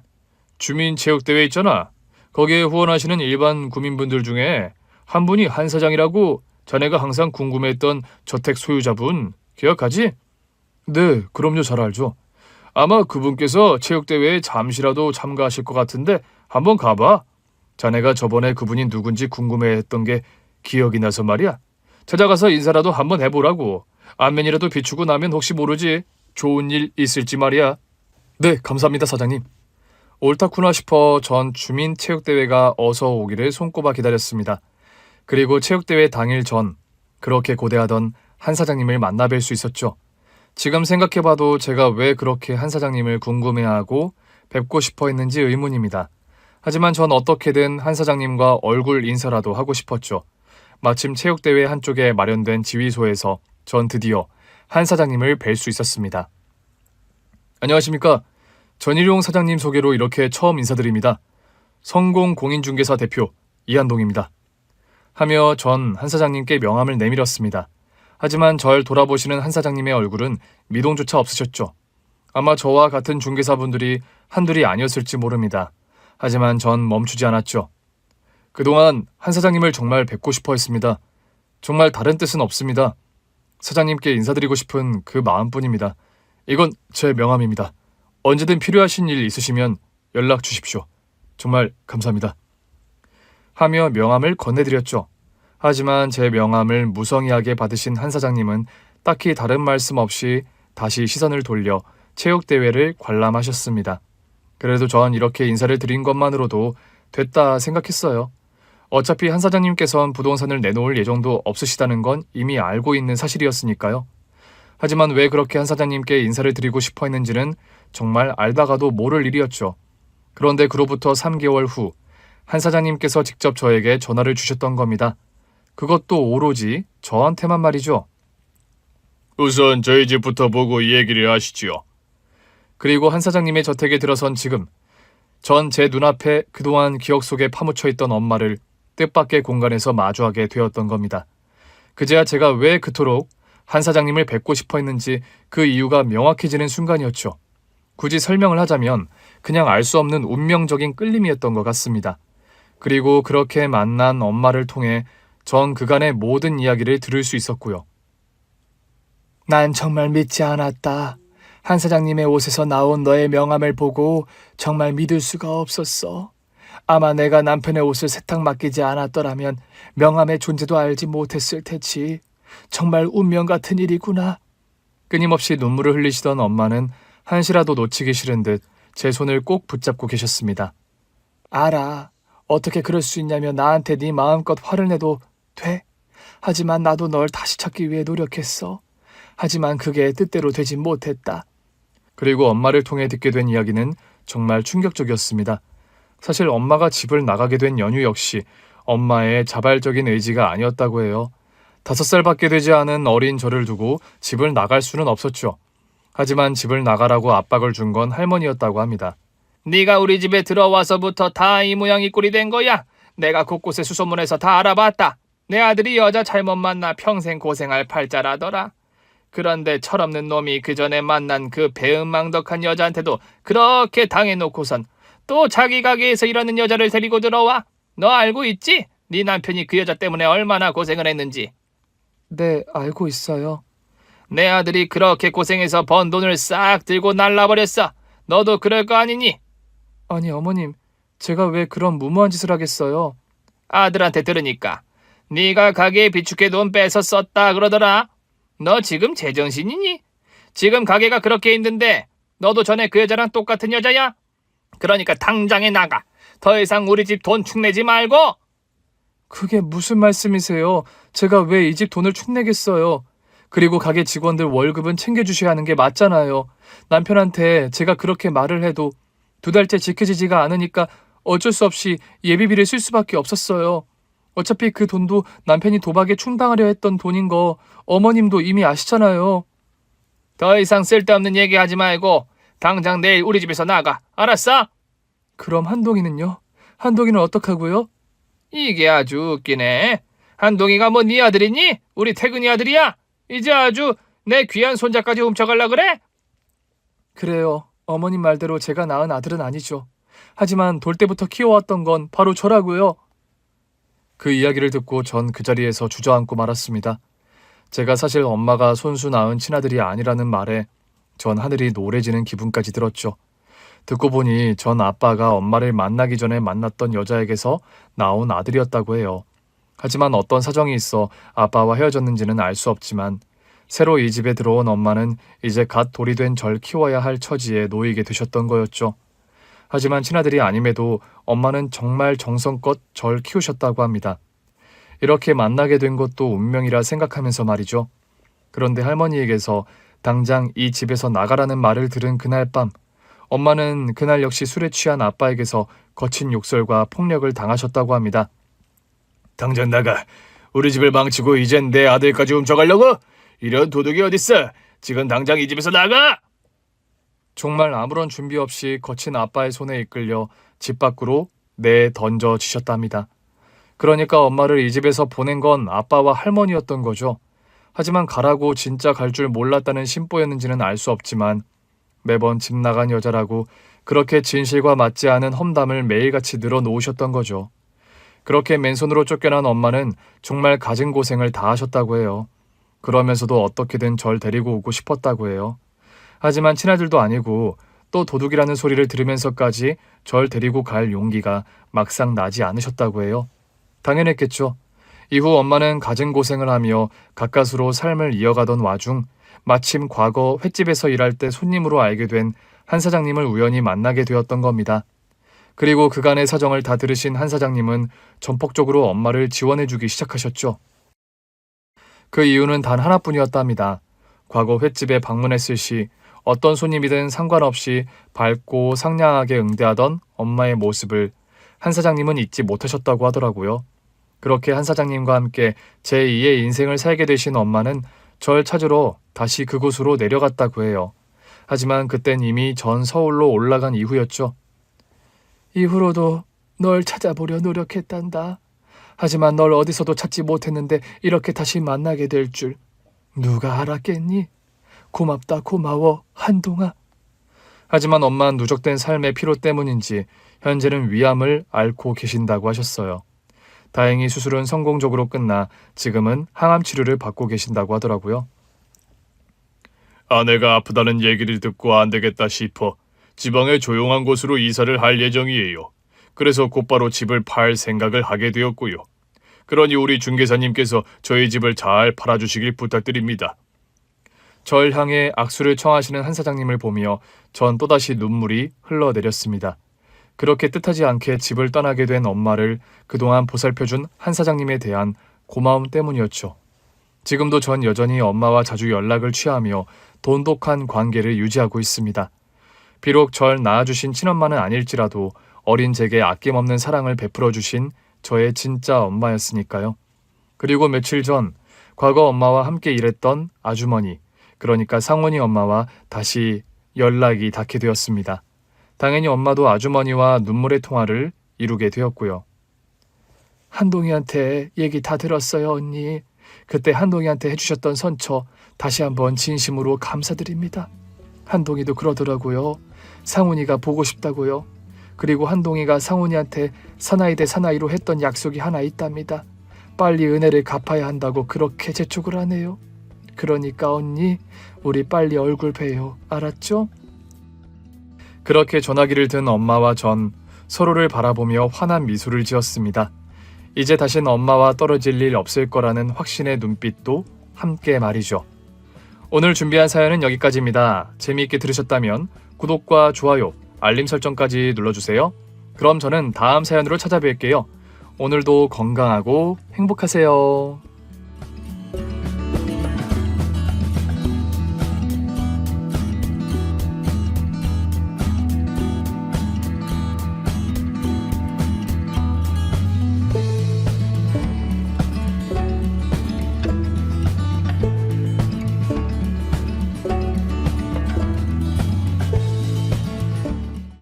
주민체육대회 있잖아. 거기에 후원하시는 일반 구민분들 중에 한 분이 한 사장이라고 자네가 항상 궁금해했던 저택 소유자분 기억하지? 네, 그럼요. 잘 알죠. 아마 그분께서 체육대회에 잠시라도 참가하실 것 같은데 한번 가봐. 자네가 저번에 그분이 누군지 궁금해했던 게 기억이 나서 말이야. 찾아가서 인사라도 한번 해보라고. 안면이라도 비추고 나면 혹시 모르지. 좋은 일 있을지 말이야. 네, 감사합니다 사장님. 옳다구나 싶어 전 주민체육대회가 어서 오기를 손꼽아 기다렸습니다. 그리고 체육대회 당일 전 그렇게 고대하던 한 사장님을 만나 뵐 수 있었죠. 지금 생각해봐도 제가 왜 그렇게 한 사장님을 궁금해하고 뵙고 싶어 했는지 의문입니다. 하지만 전 어떻게든 한 사장님과 얼굴 인사라도 하고 싶었죠. 마침 체육대회 한쪽에 마련된 지휘소에서 전 드디어 한 사장님을 뵐 수 있었습니다. 안녕하십니까. 전일용 사장님 소개로 이렇게 처음 인사드립니다. 성공 공인중개사 대표 이한동입니다. 하며 전 한 사장님께 명함을 내밀었습니다. 하지만 절 돌아보시는 한 사장님의 얼굴은 미동조차 없으셨죠. 아마 저와 같은 중개사분들이 한둘이 아니었을지 모릅니다. 하지만 전 멈추지 않았죠. 그동안 한 사장님을 정말 뵙고 싶어 했습니다. 정말 다른 뜻은 없습니다. 사장님께 인사드리고 싶은 그 마음뿐입니다. 이건 제 명함입니다. 언제든 필요하신 일 있으시면 연락 주십시오. 정말 감사합니다. 하며 명함을 건네드렸죠. 하지만 제 명함을 무성의하게 받으신 한 사장님은 딱히 다른 말씀 없이 다시 시선을 돌려 체육대회를 관람하셨습니다. 그래도 전 이렇게 인사를 드린 것만으로도 됐다 생각했어요. 어차피 한 사장님께선 부동산을 내놓을 예정도 없으시다는 건 이미 알고 있는 사실이었으니까요. 하지만 왜 그렇게 한 사장님께 인사를 드리고 싶어 했는지는 정말 알다가도 모를 일이었죠. 그런데 그로부터 3개월 후 한 사장님께서 직접 저에게 전화를 주셨던 겁니다. 그것도 오로지 저한테만 말이죠. 우선 저희 집부터 보고 얘기를 하시지요. 그리고 한 사장님의 저택에 들어선 지금 전 제 눈앞에 그동안 기억 속에 파묻혀 있던 엄마를 뜻밖의 공간에서 마주하게 되었던 겁니다. 그제야 제가 왜 그토록 한 사장님을 뵙고 싶어 했는지 그 이유가 명확해지는 순간이었죠. 굳이 설명을 하자면 그냥 알 수 없는 운명적인 끌림이었던 것 같습니다. 그리고 그렇게 만난 엄마를 통해 전 그간의 모든 이야기를 들을 수 있었고요. 난 정말 믿지 않았다. 한 사장님의 옷에서 나온 너의 명함을 보고 정말 믿을 수가 없었어. 아마 내가 남편의 옷을 세탁 맡기지 않았더라면 명함의 존재도 알지 못했을 테지. 정말 운명 같은 일이구나. 끊임없이 눈물을 흘리시던 엄마는 한시라도 놓치기 싫은 듯 제 손을 꼭 붙잡고 계셨습니다. 알아. 어떻게 그럴 수 있냐며 나한테 네 마음껏 화를 내도 돼. 하지만 나도 널 다시 찾기 위해 노력했어. 하지만 그게 뜻대로 되지 못했다. 그리고 엄마를 통해 듣게 된 이야기는 정말 충격적이었습니다. 사실 엄마가 집을 나가게 된 연유 역시 엄마의 자발적인 의지가 아니었다고 해요. 5살밖에 되지 않은 어린 저를 두고 집을 나갈 수는 없었죠. 하지만 집을 나가라고 압박을 준 건 할머니였다고 합니다. 네가 우리 집에 들어와서부터 다 이 모양 이 꼴이 된 거야. 내가 곳곳에 수소문해서 다 알아봤다. 내 아들이 여자 잘못 만나 평생 고생할 팔자라더라. 그런데 철없는 놈이 그 전에 만난 그 배은망덕한 여자한테도 그렇게 당해놓고선 또 자기 가게에서 일하는 여자를 데리고 들어와. 너 알고 있지? 네 남편이 그 여자 때문에 얼마나 고생을 했는지. 네, 알고 있어요. 내 아들이 그렇게 고생해서 번 돈을 싹 들고 날라버렸어. 너도 그럴 거 아니니? 아니 어머님, 제가 왜 그런 무모한 짓을 하겠어요? 아들한테 들으니까 네가 가게에 비축해 돈 빼서 썼다 그러더라. 너 지금 제정신이니? 지금 가게가 그렇게 힘든데 너도 전에 그 여자랑 똑같은 여자야? 그러니까 당장에 나가. 더 이상 우리 집 돈 축내지 말고. 그게 무슨 말씀이세요? 제가 왜 이 집 돈을 축내겠어요? 그리고 가게 직원들 월급은 챙겨주셔야 하는 게 맞잖아요. 남편한테 제가 그렇게 말을 해도 2달째 지켜지지가 않으니까 어쩔 수 없이 예비비를 쓸 수밖에 없었어요. 어차피 그 돈도 남편이 도박에 충당하려 했던 돈인 거 어머님도 이미 아시잖아요. 더 이상 쓸데없는 얘기하지 말고 당장 내일 우리 집에서 나가. 알았어? 그럼 한동이는요? 한동이는 어떡하고요? 이게 아주 웃기네. 한동이가 뭐 네 아들이니? 우리 태근이 아들이야? 이제 아주 내 귀한 손자까지 훔쳐갈라 그래? 그래요. 어머님 말대로 제가 낳은 아들은 아니죠. 하지만 돌 때부터 키워왔던 건 바로 저라고요. 그 이야기를 듣고 전 그 자리에서 주저앉고 말았습니다. 제가 사실 엄마가 손수 낳은 친아들이 아니라는 말에 전 하늘이 노래지는 기분까지 들었죠. 듣고 보니 전 아빠가 엄마를 만나기 전에 만났던 여자에게서 낳은 아들이었다고 해요. 하지만 어떤 사정이 있어 아빠와 헤어졌는지는 알 수 없지만 새로 이 집에 들어온 엄마는 이제 갓 돌이 된 절 키워야 할 처지에 놓이게 되셨던 거였죠. 하지만 친아들이 아님에도 엄마는 정말 정성껏 절 키우셨다고 합니다. 이렇게 만나게 된 것도 운명이라 생각하면서 말이죠. 그런데 할머니에게서 당장 이 집에서 나가라는 말을 들은 그날 밤, 엄마는 그날 역시 술에 취한 아빠에게서 거친 욕설과 폭력을 당하셨다고 합니다. 당장 나가. 우리 집을 망치고 이젠 내 아들까지 훔쳐가려고? 이런 도둑이 어딨어. 지금 당장 이 집에서 나가! 정말 아무런 준비 없이 거친 아빠의 손에 이끌려 집 밖으로 내던져지셨답니다. 그러니까 엄마를 이 집에서 보낸 건 아빠와 할머니였던 거죠. 하지만 가라고 진짜 갈 줄 몰랐다는 심보였는지는 알 수 없지만 매번 집 나간 여자라고 그렇게 진실과 맞지 않은 험담을 매일같이 늘어놓으셨던 거죠. 그렇게 맨손으로 쫓겨난 엄마는 정말 갖은 고생을 다 하셨다고 해요. 그러면서도 어떻게든 절 데리고 오고 싶었다고 해요. 하지만 친아들도 아니고 또 도둑이라는 소리를 들으면서까지 절 데리고 갈 용기가 막상 나지 않으셨다고 해요. 당연했겠죠. 이후 엄마는 갖은 고생을 하며 가까스로 삶을 이어가던 와중 마침 과거 횟집에서 일할 때 손님으로 알게 된 한 사장님을 우연히 만나게 되었던 겁니다. 그리고 그간의 사정을 다 들으신 한 사장님은 전폭적으로 엄마를 지원해주기 시작하셨죠. 그 이유는 단 하나뿐이었답니다. 과거 횟집에 방문했을 시 어떤 손님이든 상관없이 밝고 상냥하게 응대하던 엄마의 모습을 한 사장님은 잊지 못하셨다고 하더라고요. 그렇게 한 사장님과 함께 제2의 인생을 살게 되신 엄마는 절 찾으러 다시 그곳으로 내려갔다고 해요. 하지만 그땐 이미 전 서울로 올라간 이후였죠. 이후로도 널 찾아보려 노력했단다. 하지만 널 어디서도 찾지 못했는데 이렇게 다시 만나게 될 줄 누가 알았겠니? 고맙다 고마워 한동아. 하지만 엄마는 누적된 삶의 피로 때문인지 현재는 위암을 앓고 계신다고 하셨어요. 다행히 수술은 성공적으로 끝나 지금은 항암 치료를 받고 계신다고 하더라고요. 아내가 아프다는 얘기를 듣고 안 되겠다 싶어 지방의 조용한 곳으로 이사를 할 예정이에요. 그래서 곧바로 집을 팔 생각을 하게 되었고요. 그러니 우리 중개사님께서 저희 집을 잘 팔아주시길 부탁드립니다. 절 향해 악수를 청하시는 한 사장님을 보며 전 또다시 눈물이 흘러내렸습니다. 그렇게 뜻하지 않게 집을 떠나게 된 엄마를 그동안 보살펴준 한 사장님에 대한 고마움 때문이었죠. 지금도 전 여전히 엄마와 자주 연락을 취하며 돈독한 관계를 유지하고 있습니다. 비록 절 낳아주신 친엄마는 아닐지라도 어린 제게 아낌없는 사랑을 베풀어 주신 저의 진짜 엄마였으니까요. 그리고 며칠 전 과거 엄마와 함께 일했던 아주머니, 그러니까 상훈이 엄마와 다시 연락이 닿게 되었습니다. 당연히 엄마도 아주머니와 눈물의 통화를 이루게 되었고요. 한동이한테 얘기 다 들었어요 언니. 그때 한동이한테 해주셨던 선처 다시 한번 진심으로 감사드립니다. 한동이도 그러더라고요. 상훈이가 보고 싶다고요. 그리고 한동이가 상훈이한테 사나이 대 사나이로 했던 약속이 하나 있답니다. 빨리 은혜를 갚아야 한다고 그렇게 재촉을 하네요. 그러니까 언니 우리 빨리 얼굴 봬요. 알았죠? 그렇게 전화기를 든 엄마와 전 서로를 바라보며 환한 미소를 지었습니다. 이제 다신 엄마와 떨어질 일 없을 거라는 확신의 눈빛도 함께 말이죠. 오늘 준비한 사연은 여기까지입니다. 재미있게 들으셨다면 구독과 좋아요, 알림 설정까지 눌러주세요. 그럼 저는 다음 사연으로 찾아뵐게요. 오늘도 건강하고 행복하세요.